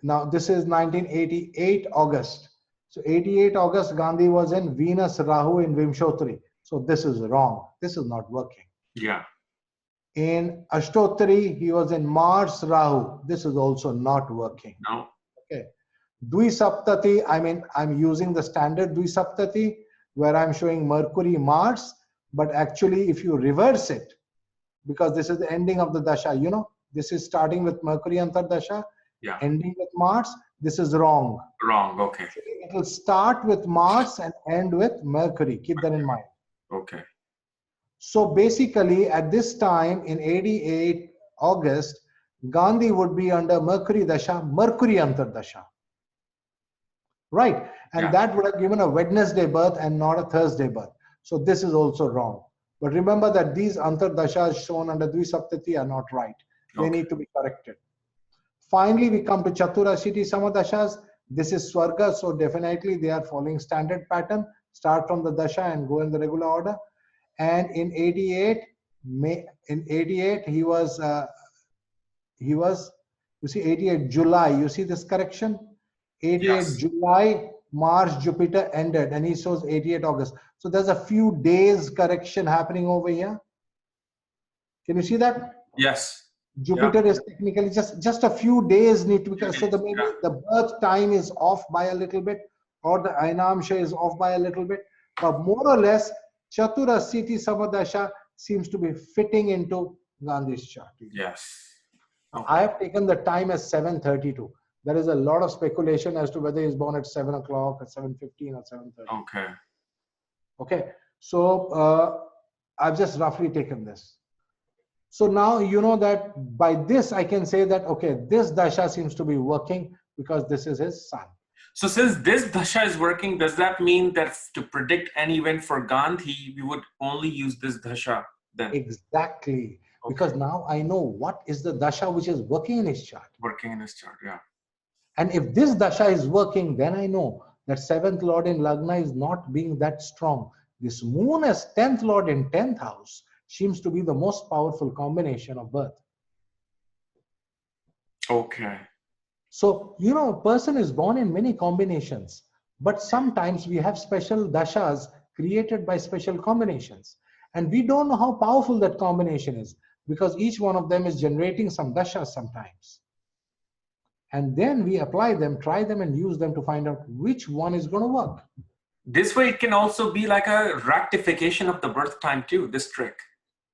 now this is 1988 August. So 88 August Gandhi was in Venus Rahu in Vimshottari. So this is wrong. This is not working. Yeah. In Ashtottari, he was in Mars Rahu. This is also not working. No. Okay. Dvisaptati, I mean, I'm using the standard Dvisaptati where I'm showing Mercury Mars, but actually if you reverse it, because this is the ending of the Dasha, you know, this is starting with Mercury Antardasha, yeah, ending with Mars. This is wrong. Wrong, okay. It will start with Mars and end with Mercury. Keep that in mind. Okay. So basically at this time in 88 August, Gandhi would be under Mercury Dasha, Mercury Antardasha. Right? And yeah, that would have given a Wednesday birth and not a Thursday birth. So this is also wrong. But remember that these Antardashas shown under Dvisaptati are not right. They need to be corrected. Finally, we come to Chaturashiti Samadashas. This is Swarga, so definitely they are following standard pattern. Start from the Dasha and go in the regular order. And in 88, he was, you see, 88 July. You see this correction? 88 yes, July, Mars, Jupiter ended, and he shows 88 August. So there's a few days correction happening over here. Can you see that? Yes. Jupiter is technically just a few days need to be, so maybe the birth time is off by a little bit, or the Ainamsha is off by a little bit, but more or less Chaturasiti Samadasha seems to be fitting into Gandhi's chart. Yes. Okay. I have taken the time as 7:32. There is a lot of speculation as to whether he's born at 7 o'clock, at 7:15 or 7:30. Okay. Okay. So I've just roughly taken this. So now you know that by this I can say that, okay, this Dasha seems to be working because this is his son. So since this Dasha is working, does that mean that to predict any event for Gandhi, we would only use this Dasha then? Exactly. Okay. Because now I know what is the Dasha which is working in his chart. Working in his chart, yeah. And if this Dasha is working, then I know that 7th Lord in Lagna is not being that strong. This Moon as 10th Lord in 10th house seems to be the most powerful combination of birth. Okay. So, you know, a person is born in many combinations, but sometimes we have special dashas created by special combinations. And we don't know how powerful that combination is because each one of them is generating some dashas sometimes. And then we apply them, try them, and use them to find out which one is going to work. This way, it can also be like a rectification of the birth time too, this trick.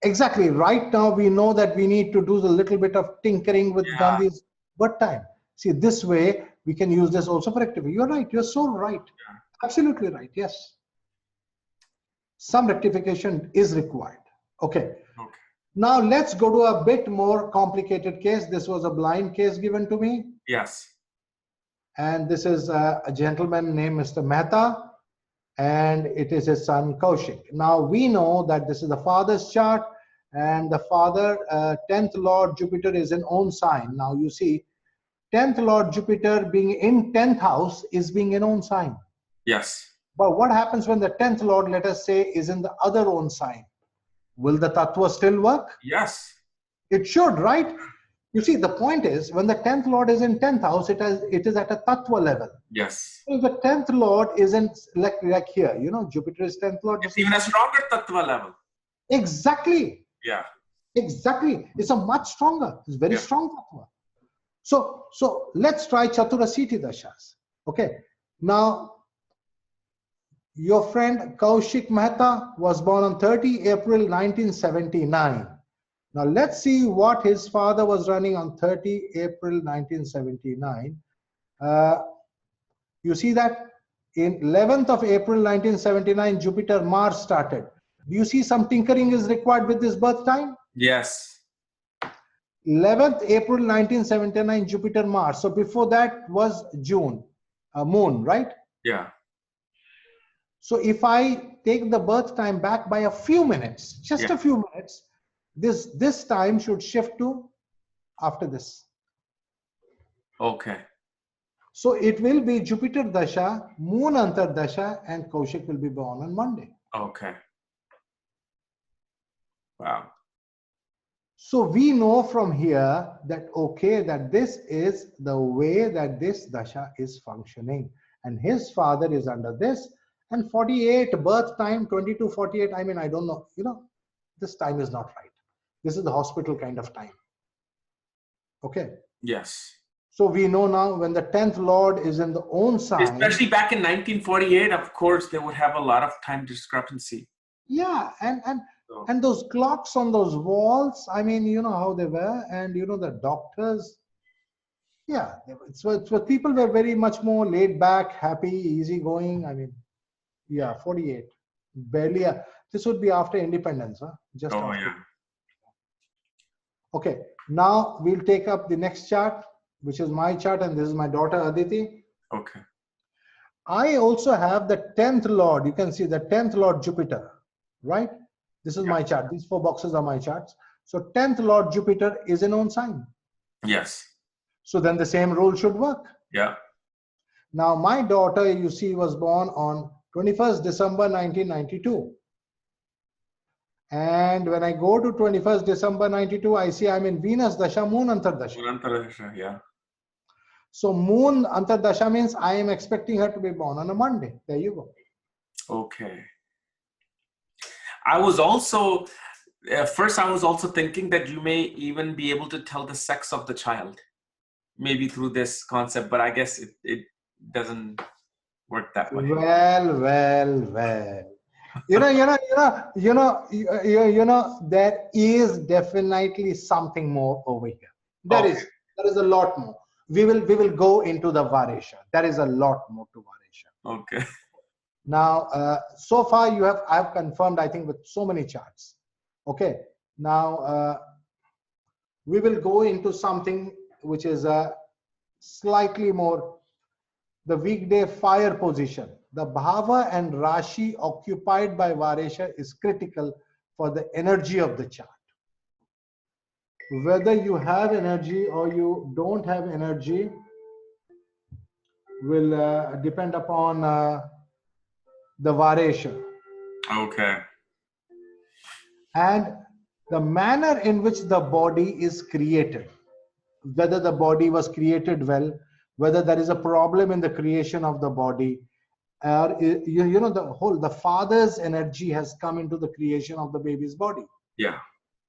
Exactly. Right now, we know that we need to do a little bit of tinkering with Yeah. Gandhi's birth time. See, this way, we can use this also for rectification. You're right. You're so right. Yeah. Absolutely right. Yes. Some rectification is required. Okay. Okay. Now, let's go to a bit more complicated case. This was a blind case given to me. Yes. And this is a gentleman named Mr. Mehta. And it is his son Kaushik. Now we know that this is the father's chart, and the father, 10th Lord Jupiter is in own sign. Now you see, 10th Lord Jupiter being in 10th house is being in own sign. Yes. But what happens when the 10th Lord, let us say, is in the other own sign? Will the tattva still work? Yes. It should, right? You see, the point is, when the 10th Lord is in 10th house, it is at a tattva level. Yes. If the 10th Lord is in, like here, you know, Jupiter is 10th Lord. It's even a stronger tattva level. Exactly. Yeah. Exactly. It's a much stronger. It's very Yeah. strong tattva. So let's try Chaturasiti Dashas. Okay. Now, your friend Kaushik Mehta was born on 30 April 1979. Now, let's see what his father was running on 30 April 1979. You see that in 11th of April 1979, Jupiter Mars started. Do you see some tinkering is required with this birth time? Yes. 11th April 1979, Jupiter Mars. So before that was June, moon, right? Yeah. So if I take the birth time back by a few minutes, just a few minutes, this time should shift to after this. Okay. So it will be Jupiter Dasha, Moon Antar Dasha, and Kaushik will be born on Monday. Okay. Wow. So we know from here that, okay, that this is the way that this Dasha is functioning. And his father is under this. And 48 birth time, 22:48, I mean, I don't know, you know, this time is not right. This is the hospital kind of time. Okay. Yes. So we know now when the 10th Lord is in the own sign. Especially back in 1948, of course, they would have a lot of time discrepancy. Yeah, and those clocks on those walls, I mean, you know how they were, and you know the doctors. Yeah, so people were very much more laid back, happy, easygoing. I mean, yeah, 48, barely. This would be after independence, huh? Just after. Yeah. Okay, now we'll take up the next chart, which is my chart, and this is my daughter Aditi. Okay. I also have the 10th Lord. You can see the 10th Lord Jupiter, right? This is my chart. These 4 boxes are my charts. So 10th Lord Jupiter is in own sign. Yes. So then the same rule should work. Yeah. Now my daughter, you see, was born on 21st December 1992. And when I go to 21st December 92, I see I'm in Venus Dasha, Moon Antar Dasha. Yeah. So Moon Antar Dasha means I am expecting her to be born on a Monday. There you go. Okay. I was also, first I was also thinking that you may even be able to tell the sex of the child, maybe through this concept, but I guess it doesn't work that way. Well. You know, there is definitely something more over here. There is a lot more. We will go into the Varesa. There is a lot more to Varesa. Okay. Now, so far I have confirmed, I think, with so many charts. Okay. Now, we will go into something which is slightly more the weekday fire position. The bhava and rashi occupied by Varesa is critical for the energy of the chart. Whether you have energy or you don't have energy will depend upon the Varesa. Okay. And the manner in which the body is created. whether the body was created well, whether there is a problem in the creation of the body, or you know, the father's energy has come into the creation of the baby's body. Yeah.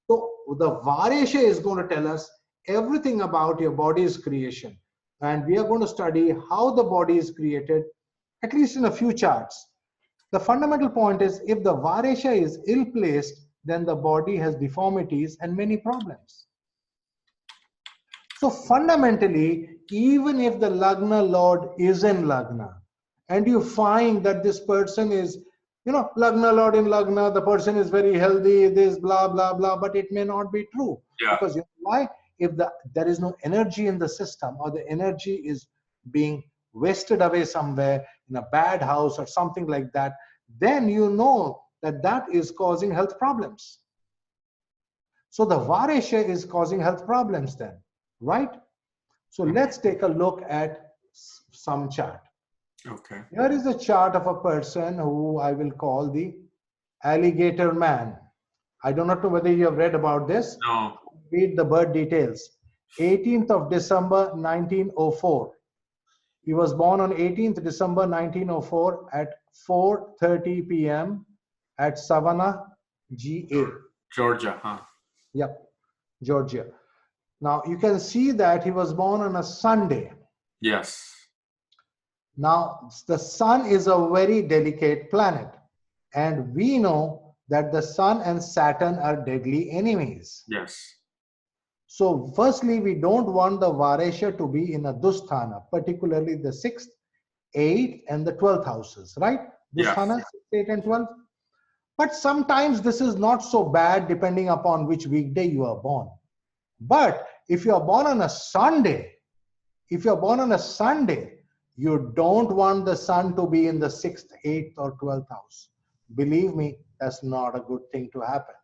So the Varesha is going to tell us everything about your body's creation, and we are going to study how the body is created, at least in a few charts. The fundamental point is, if the Varesha is ill placed, then the body has deformities and many problems. So fundamentally, even if the Lagna Lord is in Lagna, and you find that this person is, you know, Lagna Lord in Lagna, the person is very healthy, this blah, blah, blah, but it may not be true. Yeah. Because you know why? If there is no energy in the system, or the energy is being wasted away somewhere in a bad house or something like that, then you know that that is causing health problems. So the Varesha is causing health problems then, right? So let's take a look at some chart. Okay. Here is a chart of a person who I will call the Alligator Man. I do not know whether you have read about this. No. Read the birth details. 18th of December 1904. He was born on 18th December 1904 at 4:30 p.m. at Savannah, GA. Georgia, huh? Yep, Georgia. Now you can see that he was born on a Sunday. Yes. Now the sun is a very delicate planet, and we know that the sun and Saturn are deadly enemies. Yes. So firstly, we don't want the Varesha to be in a Dusthana, particularly the 6th, 8th and the 12th houses, right? Dusthana, 6, 8 and 12. But sometimes this is not so bad depending upon which weekday you are born. But if you are born on a Sunday, you don't want the sun to be in the 6th, 8th or 12th house. Believe me, that's not a good thing to happen.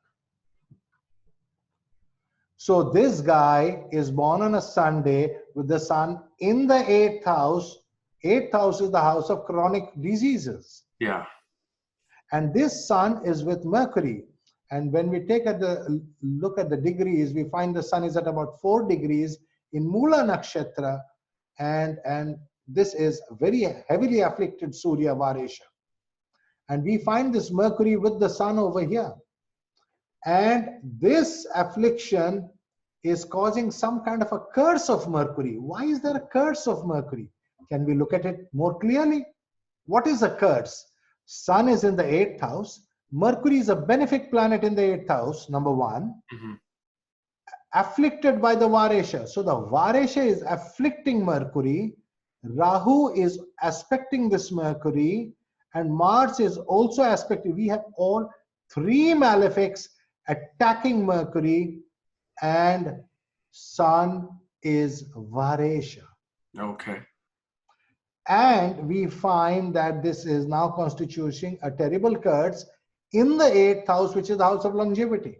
So this guy is born on a Sunday with the sun in the 8th house. 8th house is the house of chronic diseases. Yeah. And this sun is with Mercury. And when we take a look at the degrees, we find the sun is at about 4 degrees in Mula Nakshatra. And this is very heavily afflicted Surya Varesha. And we find this Mercury with the sun over here. And this affliction is causing some kind of a curse of Mercury. Why is there a curse of Mercury? Can we look at it more clearly? What is a curse? Sun is in the 8th house. Mercury is a benefic planet in the 8th house, number one. Mm-hmm. Afflicted by the Varesha. So the Varesha is afflicting Mercury. Rahu is aspecting this Mercury. And Mars is also aspecting. We have all 3 malefics attacking Mercury, and Sun is Varesha. Okay. And we find that this is now constituting a terrible curse in the 8th house, which is the house of longevity.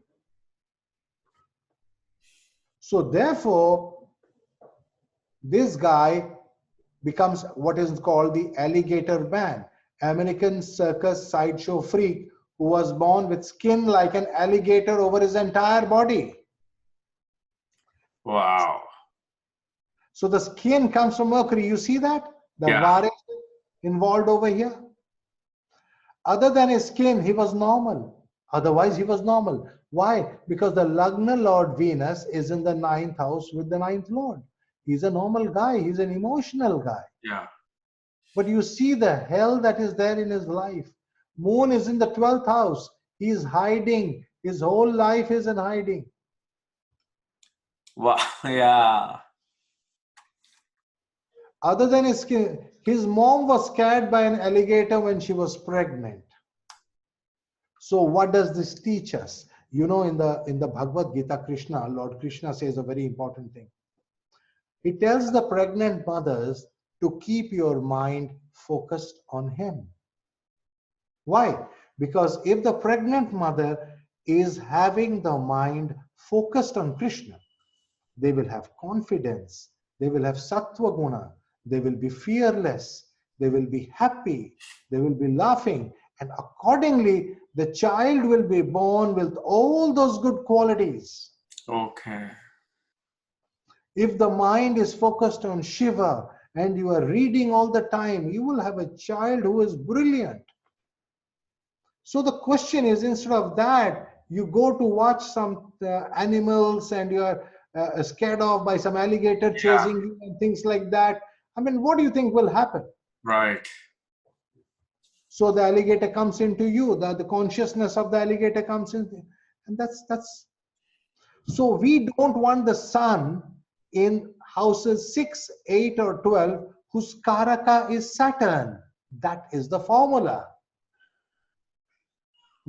So therefore, this guy becomes what is called the Alligator Man, American circus sideshow freak, who was born with skin like an alligator over his entire body. Wow. So the skin comes from Mercury. You see that? The Yeah. Varesha involved over here. Other than his skin, he was normal. Otherwise, he was normal. Why? Because the Lagna Lord Venus is in the 9th house with the 9th Lord. He's a normal guy. He's an emotional guy. Yeah. But you see the hell that is there in his life. Moon is in the 12th house. He is hiding. His whole life is in hiding. Wow. Yeah. Other than his skin, his mom was scared by an alligator when she was pregnant. So what does this teach us? You know, in the Bhagavad Gita, Krishna, Lord Krishna says a very important thing. He tells the pregnant mothers to keep your mind focused on him. Why? Because if the pregnant mother is having the mind focused on Krishna, they will have confidence, they will have sattva guna, they will be fearless, they will be happy, they will be laughing, and accordingly the child will be born with all those good qualities. Okay. If the mind is focused on Shiva and you are reading all the time, you will have a child who is brilliant. So the question is, instead of that, you go to watch some animals and you are scared off by some alligator chasing you and things like that. I mean, what do you think will happen? Right. So the alligator comes into you, the consciousness of the alligator comes in, and that's. So we don't want the sun in houses 6, 8, or 12 whose Karaka is Saturn. That is the formula.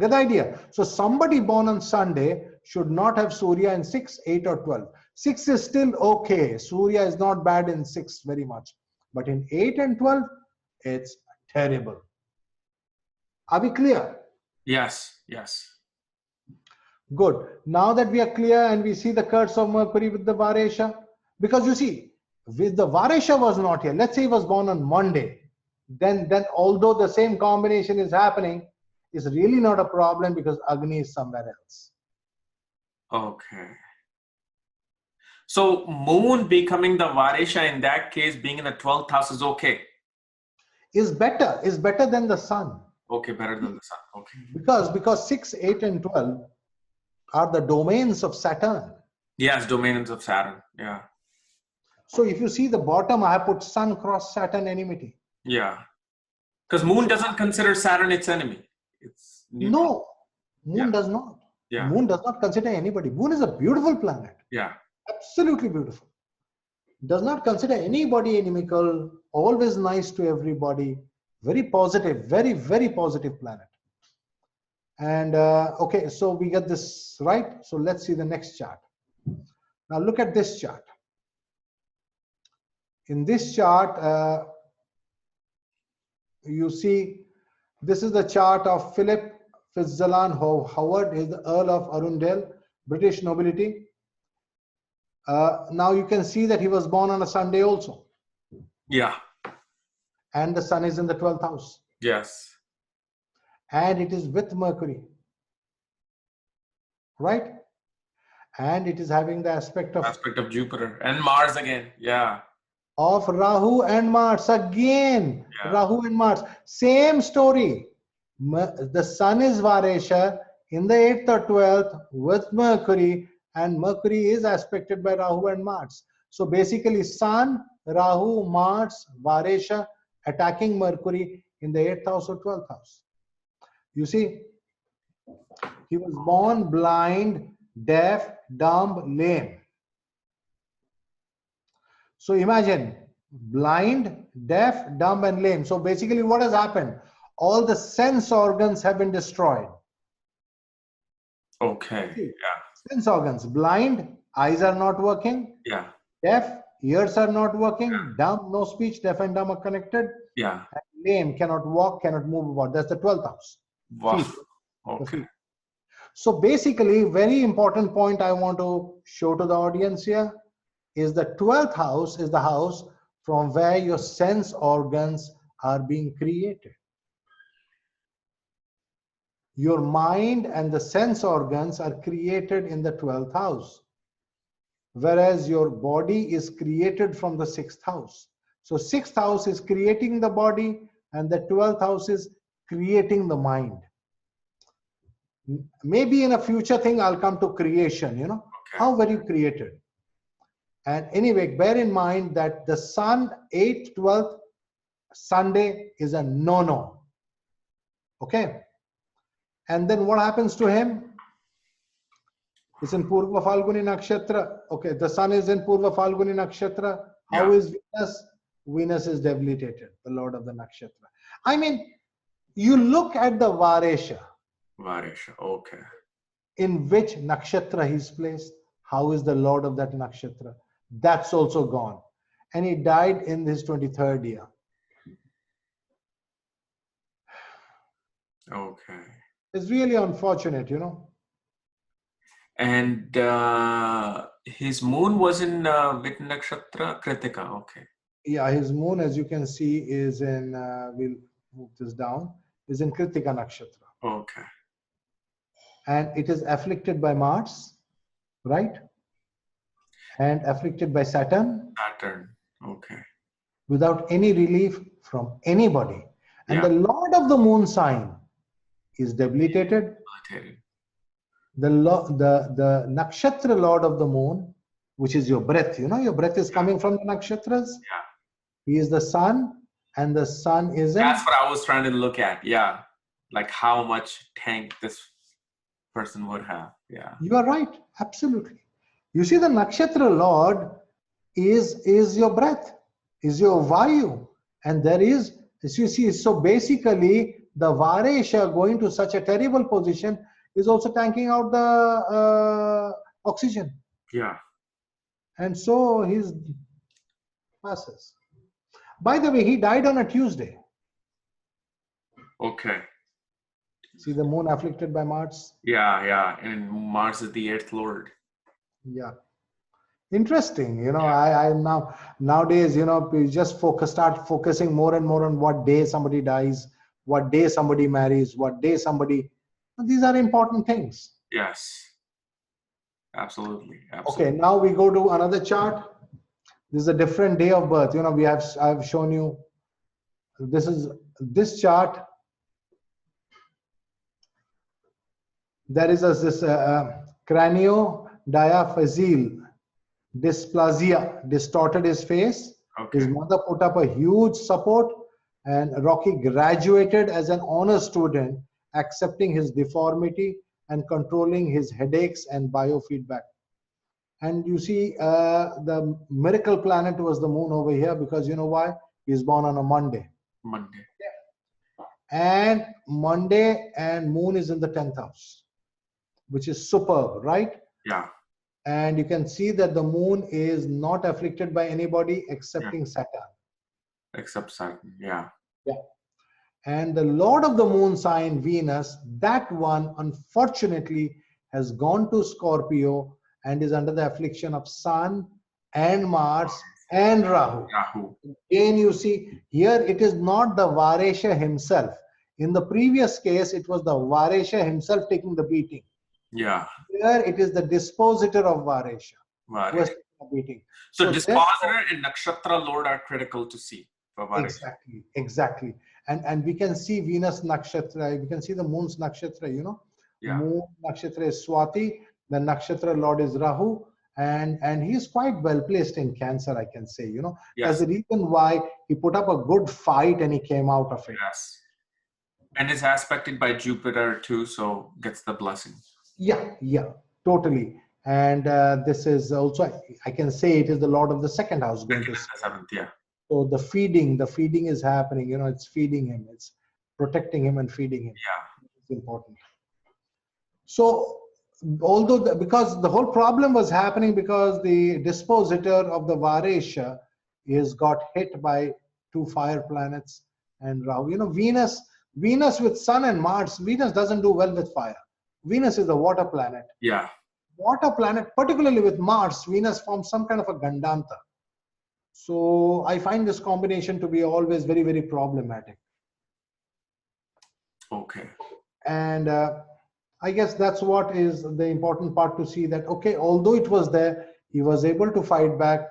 Good idea. So somebody born on Sunday should not have Surya in 6, 8, or 12. 6 is still okay. Surya is not bad in 6 very much. But in 8 and 12, it's terrible. Are we clear? Yes, yes. Good. Now that we are clear and we see the curse of Mercury with the Varesha, because you see, with the Varesha was not here. Let's say he was born on Monday. Then although the same combination is happening, it's really not a problem because Agni is somewhere else. Okay. So moon becoming the Varesha, in that case, being in the 12th house is okay. Is better than the sun. Okay, better than the sun. Okay. Because 6, 8, and 12 are the domains of Saturn. Yes, domains of Saturn. Yeah. So if you see the bottom, I have put Sun cross Saturn enmity. Yeah. Because moon doesn't consider Saturn its enemy. It's neutral. No, moon does not. Yeah. Moon does not consider anybody. Moon is a beautiful planet. Yeah. Absolutely beautiful. Does not consider anybody inimical, always nice to everybody. Very positive, very, very positive planet. And okay, so we get this right. So let's see the next chart. Now look at this chart. In this chart, you see, this is the chart of Philip Fitzgerald Howard. Is the Earl of Arundel, British nobility. Now you can see that he was born on a Sunday also. Yeah. And the sun is in the 12th house. Yes. And it is with Mercury. Right? And it is having the aspect of Jupiter and Mars again. Yeah. Of Rahu and Mars again. Yeah. Rahu and Mars. Same story. The sun is Varesha in the 8th or 12th with Mercury, and Mercury is aspected by Rahu and Mars. So basically Sun, Rahu, Mars, Varesha attacking Mercury in the 8th house or 12th house. You see, he was born blind, deaf, dumb, lame. So imagine, blind, deaf, dumb, and lame. So basically what has happened? All the sense organs have been destroyed. Okay. Yeah. Sense organs, blind, eyes are not working. Yeah. Deaf, ears are not working. Yeah. Dumb, no speech, deaf and dumb are connected. Yeah. And lame, cannot walk, cannot move about. That's the 12th house. Wow. Feet. Okay. So basically, very important point I want to show to the audience here is the 12th house is the house from where your sense organs are being created. Your mind and the sense organs are created in the 12th house, whereas your body is created from the 6th house. So 6th house is creating the body and the 12th house is creating the mind. Maybe in a future thing I'll come to creation, you know, okay. How were you created? And anyway, bear in mind that the sun 8th, 12th Sunday is a no-no. Okay. And then what happens to him? It's in Purva Falguni Nakshatra. Okay, the sun is in Purva Falguni Nakshatra. How is Venus? Venus is debilitated, the lord of the nakshatra. I mean, you look at the Varesha. Varesha, okay. In which nakshatra he's placed. How is the lord of that nakshatra? That's also gone. And he died in his 23rd year. Okay. It's really unfortunate, you know. And his moon was in which nakshatra? Kritika, okay. Yeah, his moon, as you can see, is in, we'll move this down, is in Kritika nakshatra. Okay. And it is afflicted by Mars, right? and afflicted by Saturn. Saturn. Okay. Without any relief from anybody. And Yeah. the Lord of the Moon sign is debilitated. Military. The nakshatra Lord of the Moon, which is your breath, you know, your breath is coming from the nakshatras. Yeah. He is the sun, and the sun is in. That's what I was trying to look at. Yeah. Like how much tank this person would have. Yeah. You are right. Absolutely. You see, the nakshatra Lord is your breath, is your vayu. And there is, as you see, so basically the Varesha going to such a terrible position is also tanking out the oxygen. Yeah. And so his passes. By the way, he died on a Tuesday. Okay. See the moon afflicted by Mars? Yeah, yeah. And Mars is the 8th Lord. Yeah. Interesting. You know, I nowadays, you know, we just start focusing more and more on what day somebody dies, what day somebody marries, what day somebody. These are important things. Yes. Absolutely. Absolutely. Okay, now we go to another chart. This is a different day of birth. You know, I've shown you. This chart. There is this craniodiaphyseal dysplasia, distorted his face. Okay. His mother put up a huge support, and Rocky graduated as an honor student, accepting his deformity and controlling his headaches and biofeedback. And you see, the miracle planet was the moon over here, because you know why? He's born on a Monday. Monday. And Monday and moon is in the 10th house, which is superb, right? Yeah. And you can see that the moon is not afflicted by anybody excepting Saturn. Except Saturn, yeah. Yeah. And the Lord of the Moon sign, Venus, that one unfortunately has gone to Scorpio and is under the affliction of Sun and Mars and Rahu. Rahu. Again, you see, here it is not the Varesha himself. In the previous case, it was the Varesha himself taking the beating. Yeah. Here it is the dispositor of Varesha who has Varesha. taken the beating. So dispositor and nakshatra lord are critical to see for Varesha. Exactly. And we can see Venus nakshatra, we can see the moon's nakshatra, you know. Yeah. Moon nakshatra is Swati, the nakshatra lord is Rahu, and he is quite well placed in Cancer, I can say, you know. Yes. That's the reason why he put up a good fight and he came out of it. Yes. And is aspected by Jupiter too, so gets the blessing. Yeah, totally. And this is also, I can say it is the Lord of the 2nd house going to. 7th, yeah. So the feeding is happening, you know, it's feeding him, it's protecting him and feeding him. Yeah. It's important. So although, because the whole problem was happening because the dispositor of the Varesha is got hit by 2 fire planets and Rahu. You know, Venus with Sun and Mars, Venus doesn't do well with fire. Venus is a water planet. Yeah. Water planet, particularly with Mars, Venus forms some kind of a Gandanta. So I find this combination to be always very, very problematic. Okay. And I guess that's what is the important part to see, that, okay, although it was there, he was able to fight back.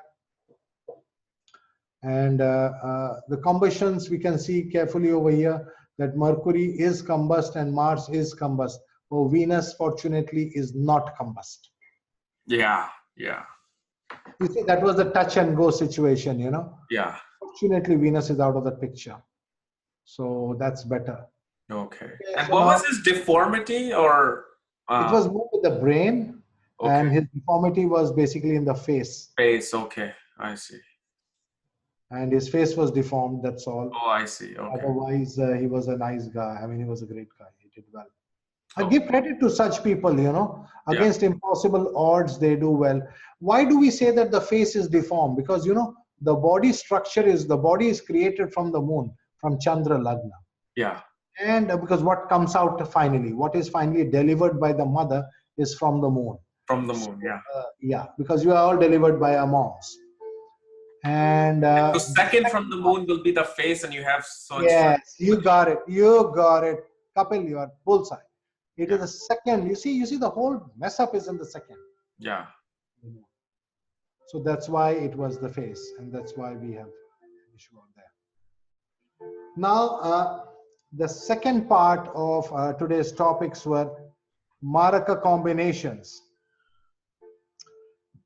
And the combustions, we can see carefully over here that Mercury is combust and Mars is combust. Oh, Venus, fortunately, is not combust. Yeah. You see, that was the touch and go situation, you know. Yeah. Fortunately, Venus is out of the picture. So that's better. Okay. And what was his deformity, or? It was more with the brain, and his deformity was basically in the face. Face, okay. I see. And his face was deformed, that's all. Oh, I see. Okay. Otherwise, he was a nice guy. I mean, he was a great guy. He did well. I give credit to such people, you know. Against impossible odds, they do well. Why do we say that the face is deformed? Because, you know, the body is created from the moon, from Chandra Lagna. Yeah. And because what comes out finally, what is finally delivered by the mother is from the moon. From the moon, yeah. Yeah, because you are all delivered by our moms. And so second from the moon will be the face, and you have so. Yes, you got it. Kapil, you are bullseye. It is the second. You see the whole mess up is in the second. Yeah. So that's why it was the face, and that's why we have issue out there. Now, the second part of today's topics were Maraka combinations.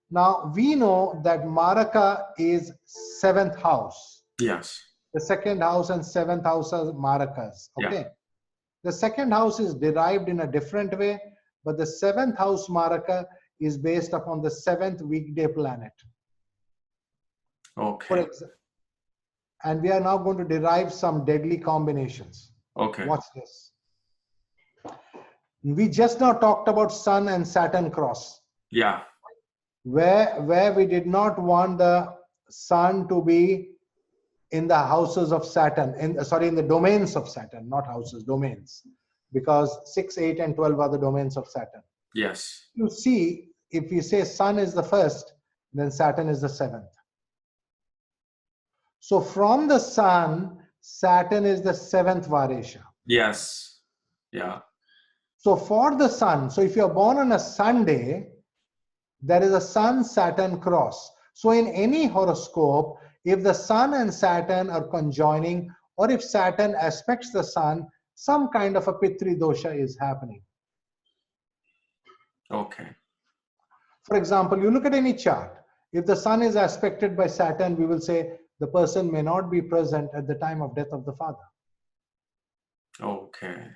Now, we know that Maraka is 7th house. Yes. The 2nd house and 7th house are Marakas. Okay. Yeah. The 2nd house is derived in a different way, but the 7th house Maraka is based upon the 7th weekday planet. Okay. And we are now going to derive some deadly combinations. Okay. Watch this. We just now talked about Sun and Saturn cross. Yeah. Where we did not want the Sun to be in the houses of Saturn, in the domains of Saturn, not houses, domains, because 6, 8, and 12 are the domains of Saturn. Yes. You see, if we say Sun is the 1st, then Saturn is the 7th. So from the Sun, Saturn is the 7th Varesa. Yes. Yeah. So for the Sun, so if you're born on a Sunday, there is a Sun-Saturn cross. So in any horoscope, if the Sun and Saturn are conjoining, or if Saturn aspects the Sun, some kind of a Pitri dosha is happening. Okay. For example, you look at any chart. If the Sun is aspected by Saturn, we will say the person may not be present at the time of death of the father. Okay.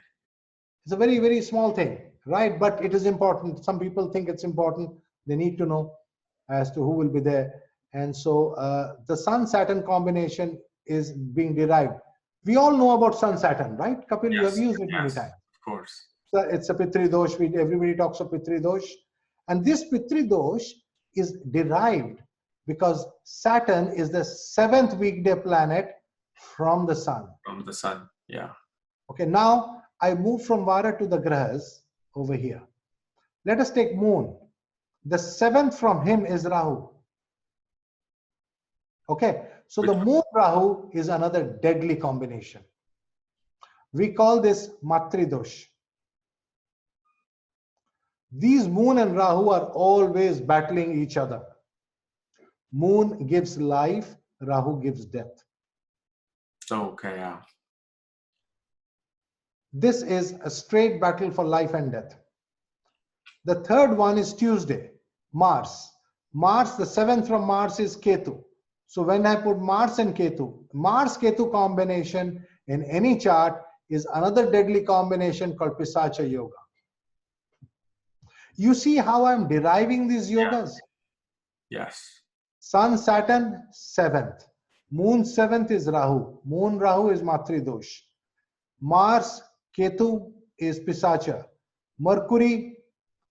It's a very, very small thing, right? But it is important. Some people think it's important. They need to know as to who will be there. And so the Sun-Saturn combination is being derived. We all know about Sun-Saturn, right? Kapil, you have used it many times. Of course. So it's a Pitri dosh. Everybody talks of Pitri dosh. And this Pitri dosh is derived because Saturn is the 7th weekday planet from the Sun. From the Sun, yeah. Okay, now I move from Vara to the Grahas over here. Let us take Moon. The 7th from him is Rahu. Okay, so the Moon Rahu is another deadly combination. We call this Matri dosh. These Moon and Rahu are always battling each other. Moon gives life, Rahu gives death. Okay, yeah. This is a straight battle for life and death. The third one is Tuesday, Mars. Mars, the 7th from Mars is Ketu. So when I put Mars and Ketu, Mars-Ketu combination in any chart is another deadly combination called Pisacha Yoga. You see how I'm deriving these yogas? Yes. Sun, Saturn, 7th. Moon, 7th is Rahu. Moon, Rahu is Matri Dosh. Mars, Ketu is Pisacha. Mercury,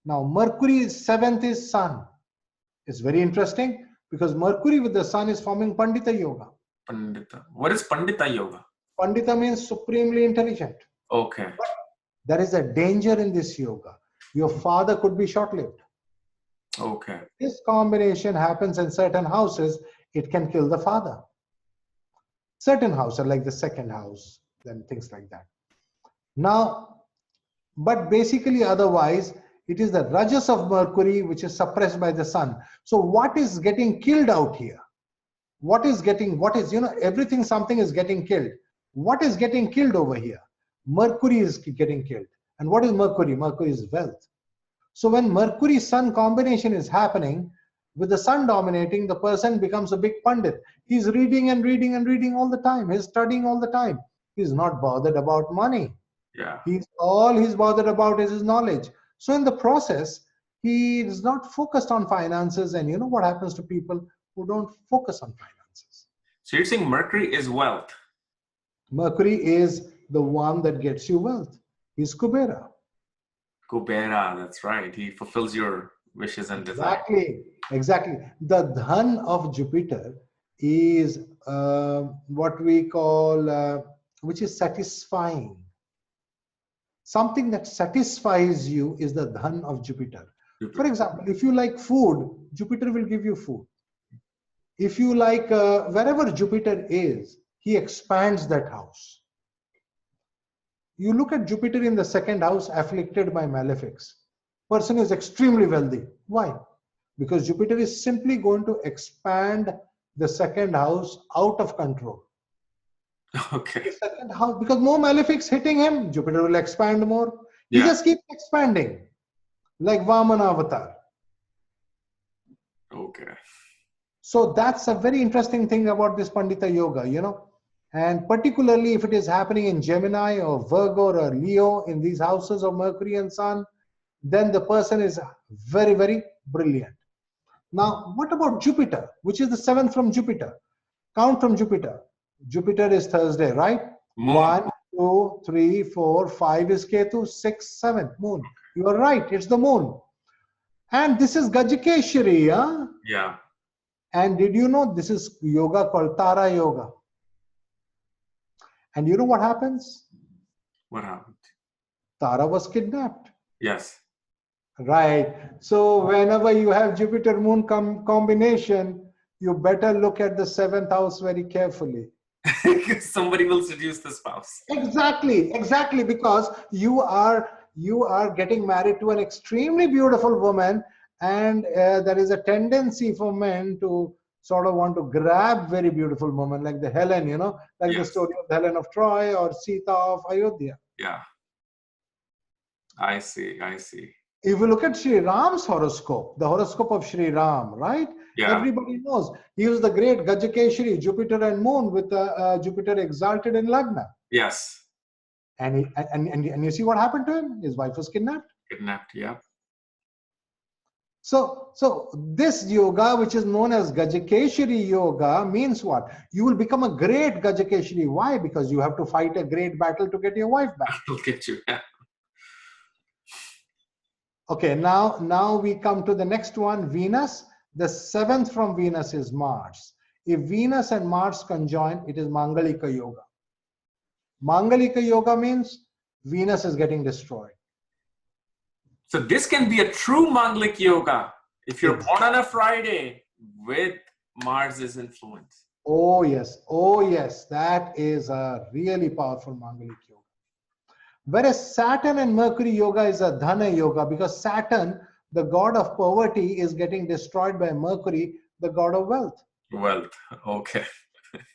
now Mercury 7th is Sun. It's very interesting because Mercury with the Sun is forming Pandita Yoga. Pandita. What is Pandita Yoga? Pandita means supremely intelligent. Okay. But there is a danger in this yoga. Your father could be short-lived. Okay. This combination happens in certain houses, it can kill the father. Certain houses like the 2nd house, then things like that. Now, but basically otherwise, it is the Rajas of Mercury which is suppressed by the Sun. So what is getting killed out here? Everything, something is getting killed. What is getting killed over here? Mercury is getting killed. And what is Mercury? Mercury is wealth. So when Mercury-Sun combination is happening, with the Sun dominating, the person becomes a big Pandit. He's reading and reading and reading all the time. He's studying all the time. He's not bothered about money. Yeah. All he's bothered about is his knowledge. So in the process, he is not focused on finances. And you know what happens to people who don't focus on finances? So you're saying Mercury is wealth? Mercury is the one that gets you wealth. He's Kubera. Kubera, that's right. He fulfills your wishes and desires. Exactly. The Dhan of Jupiter is what we call, which is satisfying. Something that satisfies you is the Dhan of Jupiter. For example, if you like food, Jupiter will give you food. If you like, wherever Jupiter is, he expands that house. You look at Jupiter in the 2nd house, afflicted by malefics. Person is extremely wealthy. Why? because Jupiter is simply going to expand the second house out of control. Okay. The second house, because more malefics hitting him, Jupiter will expand more. He Yeah. just keeps expanding, like Vamana Avatar. Okay. So that's a very interesting thing about this Pandita Yoga, you know. And particularly if it is happening in Gemini or Virgo or Leo, in these houses of Mercury and Sun, then the person is very, very brilliant. Now, what about Jupiter, which is the seventh from Jupiter? Count from Jupiter. Jupiter is Thursday, right? Moon. 1, 2, 3, 4, 5 is Ketu, 6, 7, Moon. You are right, it's the Moon. And this is Gajakeshari, huh? Yeah. And did you know this is yoga called Tara Yoga? And you know what happens? What happened? Tara was kidnapped. Yes. Right. So whenever you have Jupiter Moon combination, you better look at the seventh house very carefully. Somebody will seduce the spouse. Exactly, because you are getting married to an extremely beautiful woman, and there is a tendency for men to sort of want to grab very beautiful women, like the Helen, you know, like the story of Helen of Troy or Sita of Ayodhya. Yeah. I see. If you look at Sri Ram's horoscope, the horoscope of Sri Ram, right? Yeah. Everybody knows he was the great Gajakeshari, Jupiter and Moon, with Jupiter exalted in Lagna. Yes. And you see what happened to him? His wife was kidnapped. Kidnapped, yeah. So this yoga, which is known as Gajakeshari yoga, means what? You will become a great Gajakeshari. Why? Because you have to fight a great battle to get your wife back. I'll get you. Yeah. Okay, now we come to the next one, Venus. The seventh from Venus is Mars. If Venus and Mars conjoin, it is Mangalika Yoga. Mangalika Yoga means Venus is getting destroyed. So this can be a true Mangalik Yoga if you're born on a Friday with Mars's influence. Oh yes, that is a really powerful Mangalik Yoga. Whereas Saturn and Mercury Yoga is a Dhana Yoga, because Saturn, the god of poverty, is getting destroyed by Mercury, the god of wealth. Wealth, okay.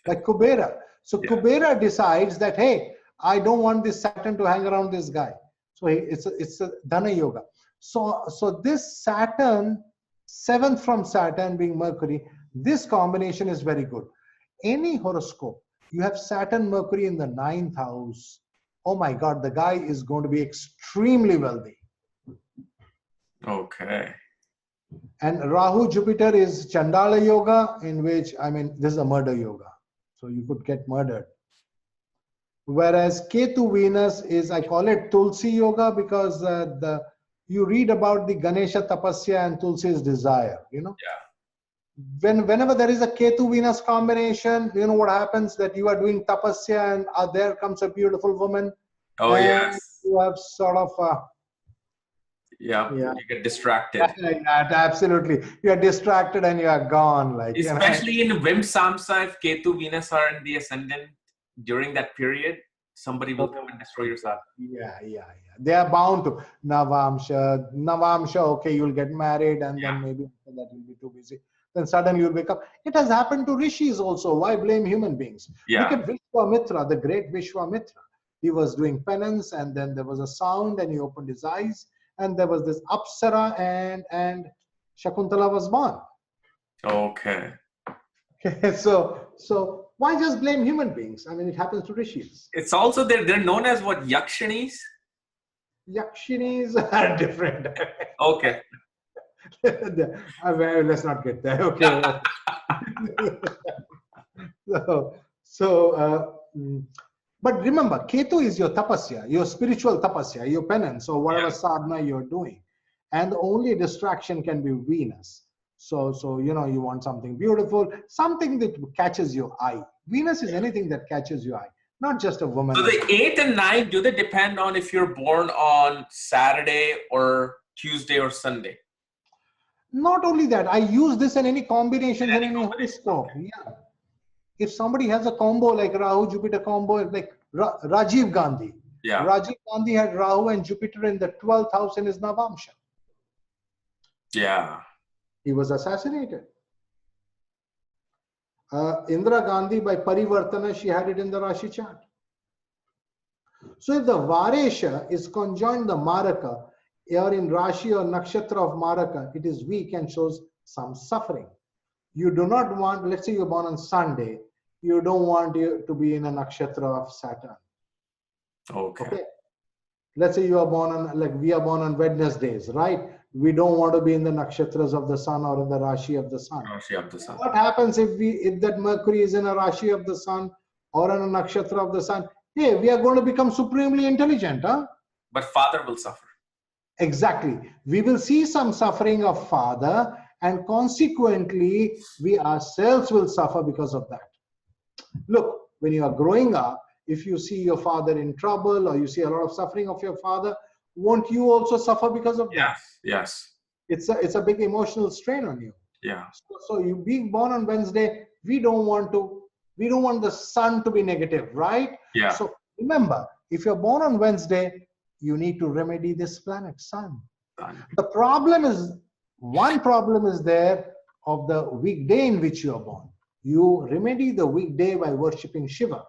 Like Kubera. So yeah. Kubera decides that, hey, I don't want this Saturn to hang around this guy. So it's a Dhana Yoga. So this Saturn, seventh from Saturn being Mercury, this combination is very good. Any horoscope, you have Saturn, Mercury in the ninth house. Oh my God, the guy is going to be extremely wealthy. Okay. And Rahu, Jupiter is Chandala Yoga, in which, I mean, this is a murder yoga. So you could get murdered. Whereas Ketu-Venus is, I call it Tulsi Yoga, because you read about the Ganesha Tapasya and Tulsi's desire, you know. Yeah. Whenever there is a Ketu-Venus combination, you know what happens, that you are doing Tapasya and there comes a beautiful woman. Oh, yes. You have sort of... yeah, you get distracted. Absolutely. You are distracted and you are gone. Like, especially in Vim Samsa, if Ketu, Venus are in the ascendant during that period, somebody will come and destroy your son. Yeah. They are bound to. Navamsha, okay, you'll get married and then maybe after that you'll be too busy. Then suddenly you'll wake up. It has happened to rishis also. Why blame human beings? Yeah. Look at Vishwamitra, the great Vishwamitra. He was doing penance and then there was a sound and he opened his eyes. And there was this Apsara and Shakuntala was born. Okay. So why just blame human beings? I mean, it happens to rishis. It's also, they're known as what, Yakshinis? Yakshinis are different. Okay. Let's not get there. Okay. But remember, Ketu is your tapasya, your spiritual tapasya, your penance, or whatever sadhana you're doing. And the only distraction can be Venus. So you know, you want something beautiful, something that catches your eye. Venus is anything that catches your eye, not just a woman. So the 8 and 9, do they depend on if you're born on Saturday or Tuesday or Sunday? Not only that, I use this in any combination in any horoscope. Yeah. If somebody has a combo like Rahu Jupiter combo, like Rajiv Gandhi. Yeah. Rajiv Gandhi had Rahu and Jupiter in the 12th house in his Navamsha. Yeah. He was assassinated. Indira Gandhi, by Parivartana, she had it in the Rashi chart. So if the Varesa is conjoined the Maraka, or in Rashi or Nakshatra of Maraka, it is weak and shows some suffering. You do not want, let's say you're born on Sunday, you don't want you to be in a Nakshatra of Saturn. Okay. Let's say you are born on, like we are born on Wednesdays, right? We don't want to be in the nakshatras of the sun or in the Rashi of the sun. Rashi of the sun. What happens if that Mercury is in a Rashi of the sun or in a nakshatra of the sun? Hey, we are going to become supremely intelligent, huh? But father will suffer. Exactly. We will see some suffering of father, and consequently, we ourselves will suffer because of that. Look, when you are growing up, if you see your father in trouble or you see a lot of suffering of your father, won't you also suffer because of that? Yes. It's a big emotional strain on you. Yeah. So you being born on Wednesday, we don't want the sun to be negative, right? Yeah. So remember, if you're born on Wednesday, you need to remedy this planet, sun. The problem is, one problem is there of the weekday in which you are born. You remedy the weekday by worshipping Shiva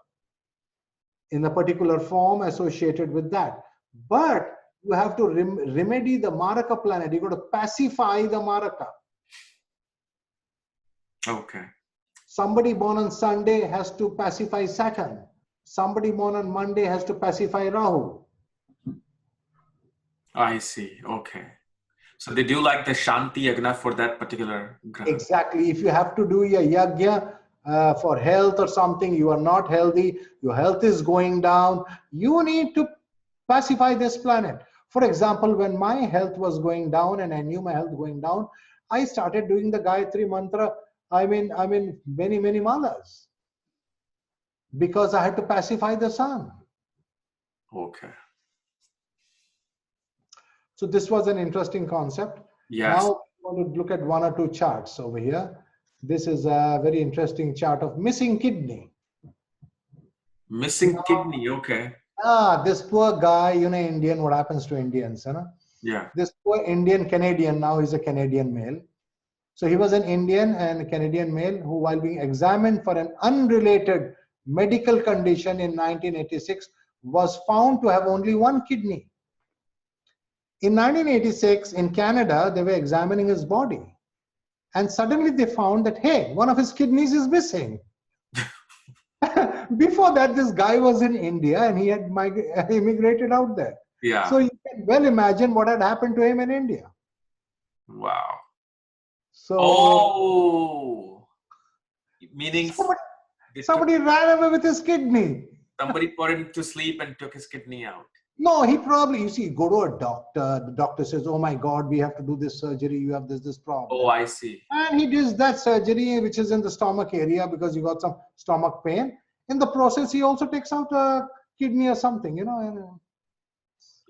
in a particular form associated with that. But you have to remedy the Maraka planet. You got to pacify the Maraka. Okay. Somebody born on Sunday has to pacify Saturn. Somebody born on Monday has to pacify Rahu. I see. Okay. So they do like the Shanti Yagna for that particular graha. Exactly. If you have to do a yagya for health or something, you are not healthy, your health is going down, you need to pacify this planet. For example, when my health was going down and I knew my health going down, I started doing the Gayatri mantra. I mean, many malas, because I had to pacify the sun. Okay. So this was an interesting concept. Yes. Now I want to look at one or two charts over here. This is a very interesting chart of missing kidney. Missing kidney, okay. This poor guy, Indian, what happens to Indians, Yeah. This poor Indian Canadian, now he's a Canadian male. So he was an Indian and a Canadian male who, while being examined for an unrelated medical condition in 1986, was found to have only one kidney. In 1986, in Canada, they were examining his body. And suddenly they found that, hey, one of his kidneys is missing. Before that, this guy was in India and he had immigrated out there. Yeah. So you can well imagine what had happened to him in India. Wow. So, meaning somebody ran away with his kidney. Somebody put him to sleep and took his kidney out. No, he probably, you see, go to a doctor. The doctor says, oh my God, we have to do this surgery. You have this problem. Oh, I see. And he does that surgery, which is in the stomach area because you got some stomach pain. In the process, he also takes out a kidney or something,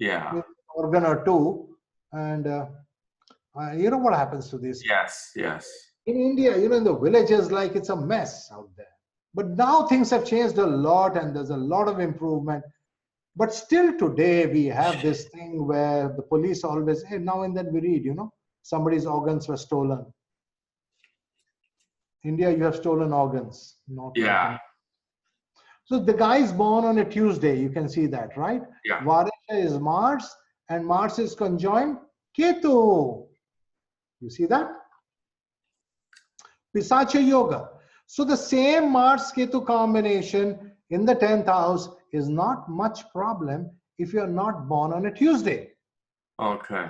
Yeah. An organ or two. And you know what happens to this? Yes. In India, in the villages, like it's a mess out there. But now things have changed a lot and there's a lot of improvement. But still today, we have this thing where the police always, hey, now and then we read, somebody's organs were stolen. India, you have stolen organs. Yeah. So the guy is born on a Tuesday. You can see that, right? Yeah. Varesa is Mars and Mars is conjoined Ketu. You see that? Pisacha Yoga. So the same Mars-Ketu combination in the 10th house is not much problem if you're not born on a Tuesday. Okay.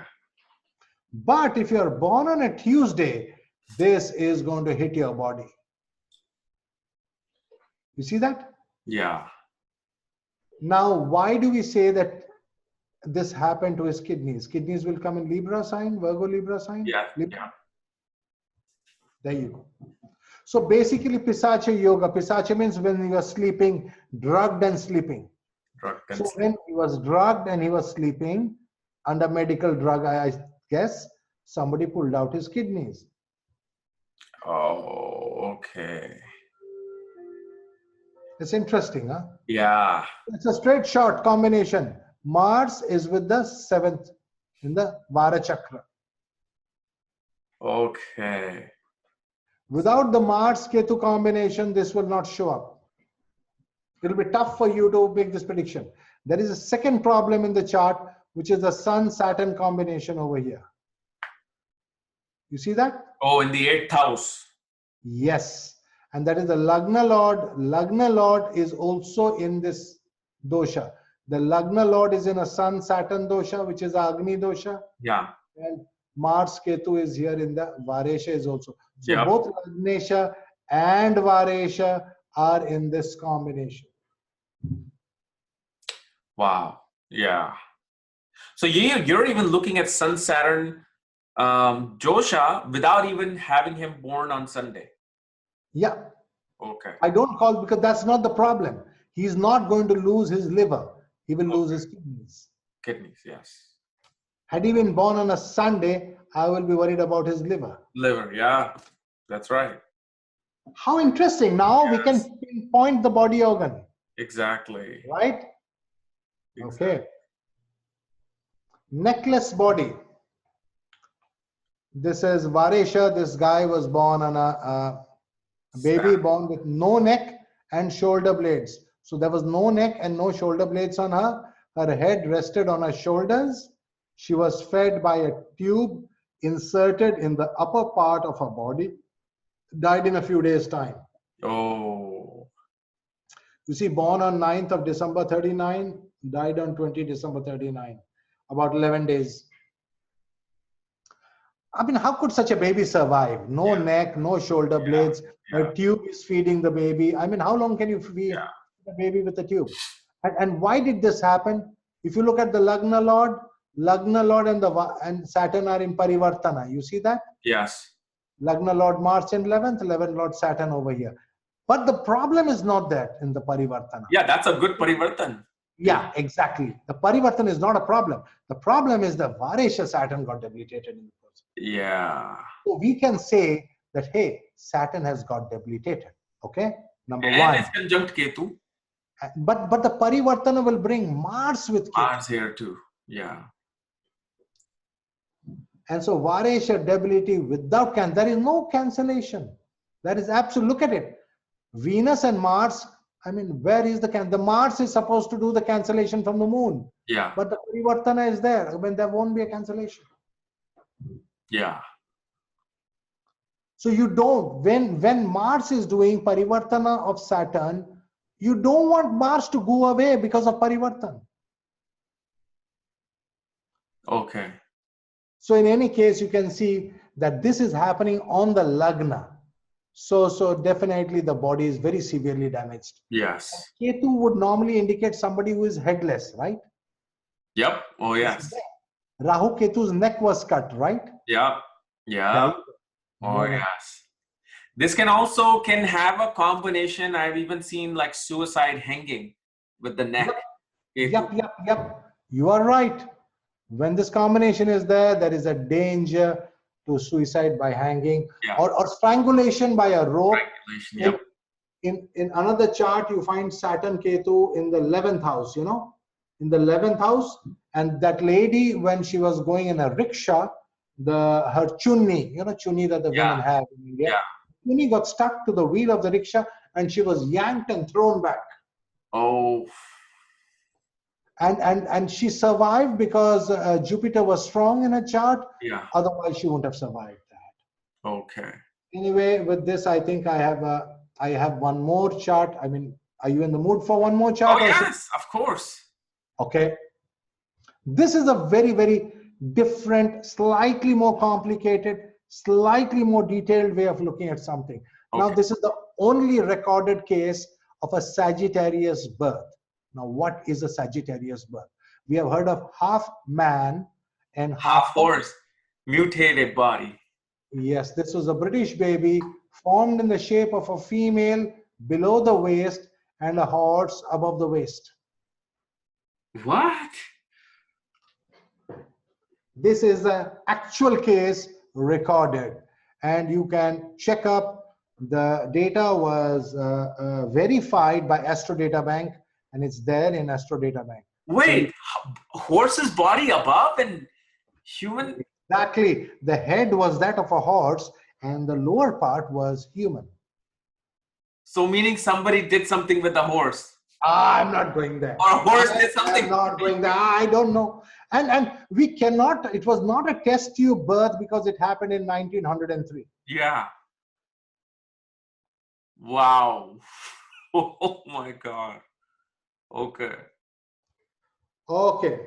But if you're born on a Tuesday, this is going to hit your body. You see that? Yeah. Now, why do we say that this happened to his kidneys? Kidneys will come in Libra sign, Virgo Libra sign? Yeah. Libra? Yeah. There you go. So basically, Pisacha Yoga. Pisacha means when you are sleeping, drugged and sleeping. So when he was drugged and he was sleeping, under medical drug, I guess, somebody pulled out his kidneys. Oh, okay. It's interesting, huh? Yeah. It's a straight shot combination. Mars is with the 7th in the Vara Chakra. Okay. Without the Mars-Ketu combination, this will not show up. It will be tough for you to make this prediction. There is a second problem in the chart, which is the Sun-Saturn combination over here. You see that? Oh, in the 8th house. Yes. And that is the Lagna Lord. Lagna Lord is also in this dosha. The Lagna Lord is in a Sun-Saturn dosha, which is Agni dosha. Yeah. And Mars-Ketu is here in the Varesha is also. So Yep. both Lagnesha and Varesha are in this combination. Wow. Yeah. So you're even looking at Sun Saturn Josha without even having him born on Sunday. Yeah. Okay. I don't call because that's not the problem. He's not going to lose his liver. He will lose his kidneys. Kidneys, yes. Had he been born on a Sunday, I will be worried about his liver. Liver, yeah. That's right. How interesting. Now we can pinpoint the body organ. Exactly. Right? Exactly. Okay. Necklace body. This is Varesha. This guy was born on a baby born with no neck and shoulder blades. So there was no neck and no shoulder blades on her. Her head rested on her shoulders. She was fed by a tube inserted in the upper part of her body. Died in a few days' time. Oh. You see, born on 9th of December 39, died on 20 December 39. About 11 days. I mean, how could such a baby survive? No neck, no shoulder blades. A tube is feeding the baby. I mean, how long can you feed the baby with a tube? And why did this happen? If you look at the Lagna Lord and Saturn are in Parivartana. You see that? Yes. Lagna Lord March and 11th Lord Saturn over here. But the problem is not that in the Parivartana. Yeah, that's a good Parivartan. Yeah, exactly. The Parivartan is not a problem. The problem is the Varesha Saturn got debilitated in the process. Yeah. So we can say that, hey, Saturn has got debilitated. Okay? Number and one. And it's conjunct Ketu. But the Parivartana will bring Mars with Ketu. Mars here too. Yeah. And so Varesha debility without there is no cancellation. That is absolute. Look at it. Venus and Mars, I mean, where is the Mars is supposed to do the cancellation from the moon. Yeah. But the Parivartana is there. I mean, there won't be a cancellation. Yeah. So you don't, when Mars is doing Parivartana of Saturn, you don't want Mars to go away because of Parivartana. Okay. So in any case, you can see that this is happening on the Lagna. So definitely the body is very severely damaged. Yes. Ketu would normally indicate somebody who is headless, right? Yep. Oh, yes. Rahu Ketu's neck was cut, right? Yeah. Yeah. Oh, yes. This can have a combination. I've even seen like suicide hanging with the neck. Yep. You are right. When this combination is there, there is a danger to suicide by hanging or strangulation by a rope. Yep. In another chart, you find Saturn Ketu in the 11th house, in the 11th house. And that lady, when she was going in a rickshaw, her chunni, chunni that the women have in India, chunni got stuck to the wheel of the rickshaw and she was yanked and thrown back. Oh. And she survived because Jupiter was strong in her chart. Yeah. Otherwise, she wouldn't have survived that. Okay. Anyway, with this, I think I have one more chart. I mean, are you in the mood for one more chart? Oh, yes, of course. Okay. This is a very, very different, slightly more complicated, slightly more detailed way of looking at something. Okay. Now, this is the only recorded case of a Sagittarius birth. Now, what is a Sagittarius birth? We have heard of half man and half horse, mutated body. Yes, this was a British baby formed in the shape of a female below the waist and a horse above the waist. What? This is an actual case recorded, and you can check up. The data was verified by Astro Data Bank, and it's there in Astro Data Bank. Wait, so horse's body above and human? Exactly. The head was that of a horse and the lower part was human. So meaning somebody did something with the horse. I'm not going there. Or a horse did something. I'm not going there. I don't know. And we cannot, it was not a test tube birth because it happened in 1903. Yeah. Wow. Oh my God. Okay. Okay.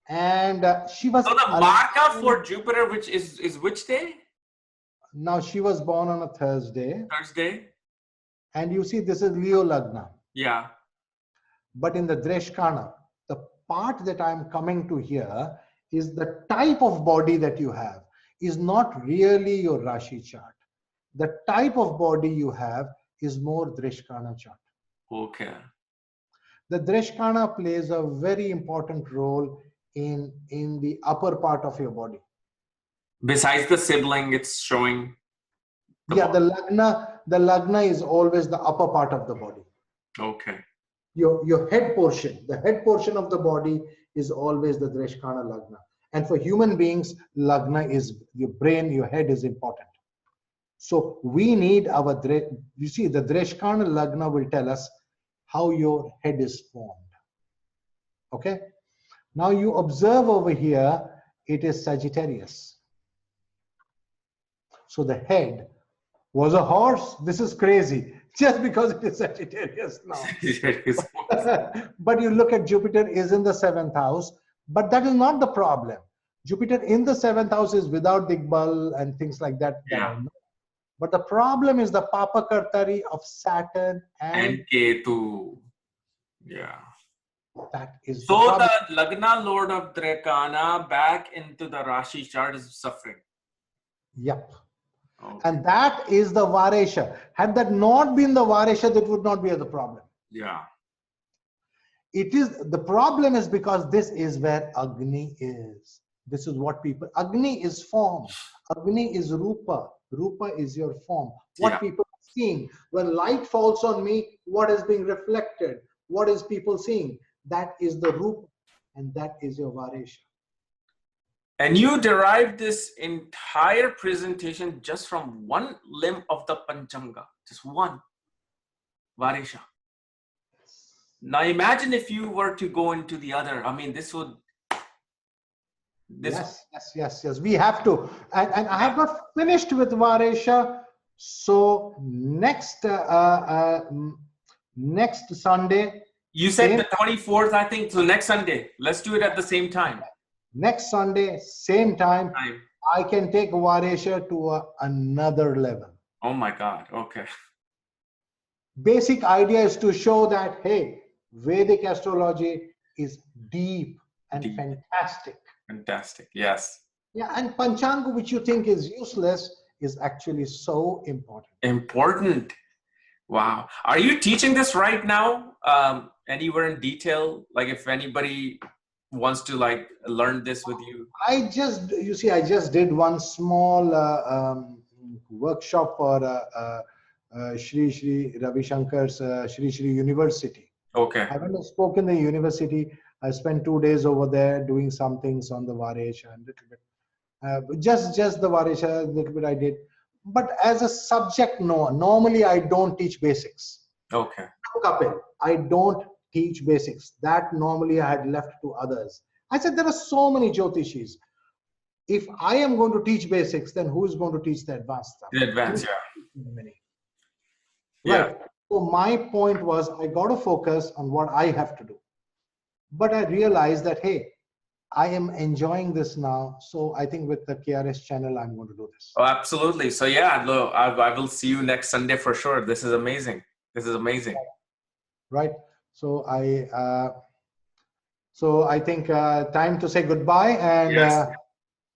And she was... So the Maraka for Jupiter, which is which day? Now she was born on a Thursday. Thursday. And you see, this is Leo Lagna. Yeah. But in the Dreshkana, the part that I'm coming to here is the type of body that you have is not really your Rashi chart. The type of body you have is more Dreshkana chart. Okay. The Dreshkana plays a very important role in the upper part of your body. Besides the sibling, it's showing. The Lagna is always the upper part of the body. Okay. Your head portion, the head portion of the body is always the Dreshkana Lagna. And for human beings, Lagna is your brain, your head is important. So we need our, you see, the Dreshkana Lagna will tell us how your head is formed. Okay. Now you observe over here, it is Sagittarius. So the head was a horse. This is crazy. Just because it is Sagittarius now. But you look at Jupiter is in the 7th house, but that is not the problem. Jupiter in the 7th house is without Digbal and things like that. Yeah. But the problem is the Papa Kartari of Saturn and Ketu. Yeah. That is so the Lagna Lord of Drekana back into the Rashi chart is suffering. Yep. Okay. And that is the Varesha. Had that not been the Varesha, that would not be the problem. Yeah. It is, the problem is because this is where Agni is. This is what people, Agni is form. Agni is Rupa. Rupa is your form. What people are seeing. When light falls on me, what is being reflected? What is people seeing? That is the Rupa. And that is your Varesha. And you derived this entire presentation just from one limb of the Panchanga. Just one. Varesha. Now imagine if you were to go into the other. I mean, this would... Yes. We have to. And I have not finished with Varesha. So next next Sunday. You said the 24th, I think. So next Sunday. Let's do it at the same time. Next Sunday, same time. I can take Varesha to another level. Oh my God. Okay. Basic idea is to show that, hey, Vedic astrology is deep and fantastic. Fantastic. Yes. Yeah, and Panchanga, which you think is useless, is actually so important. Important. Wow. Are you teaching this right now? Anywhere in detail? Like if anybody wants to like learn this with you? I just did one small workshop for Shri Ravi Shankar's Shri University. Okay. I haven't spoken in the university. I spent 2 days over there doing some things on the Varesha and little bit. Just the Varesha, a little bit I did. But as a subject, no. Normally I don't teach basics. Okay. Kapil, I don't teach basics. That normally I had left to others. I said there are so many Jyotishis. If I am going to teach basics, then who is going to teach the advanced stuff? The advanced, yeah. Right. So my point was I got to focus on what I have to do. But I realized that, hey, I am enjoying this now. So I think with the KRSchannel, I'm going to do this. Oh, absolutely. So yeah, I will see you next Sunday for sure. This is amazing. This is amazing. Right. So I think time to say goodbye and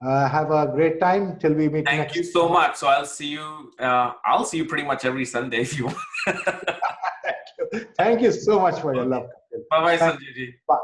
have a great time till we meet. Thank you so much. So I'll see you pretty much every Sunday if you want. Thank you so much for your love. Bye bye, Sanjay ji. Bye.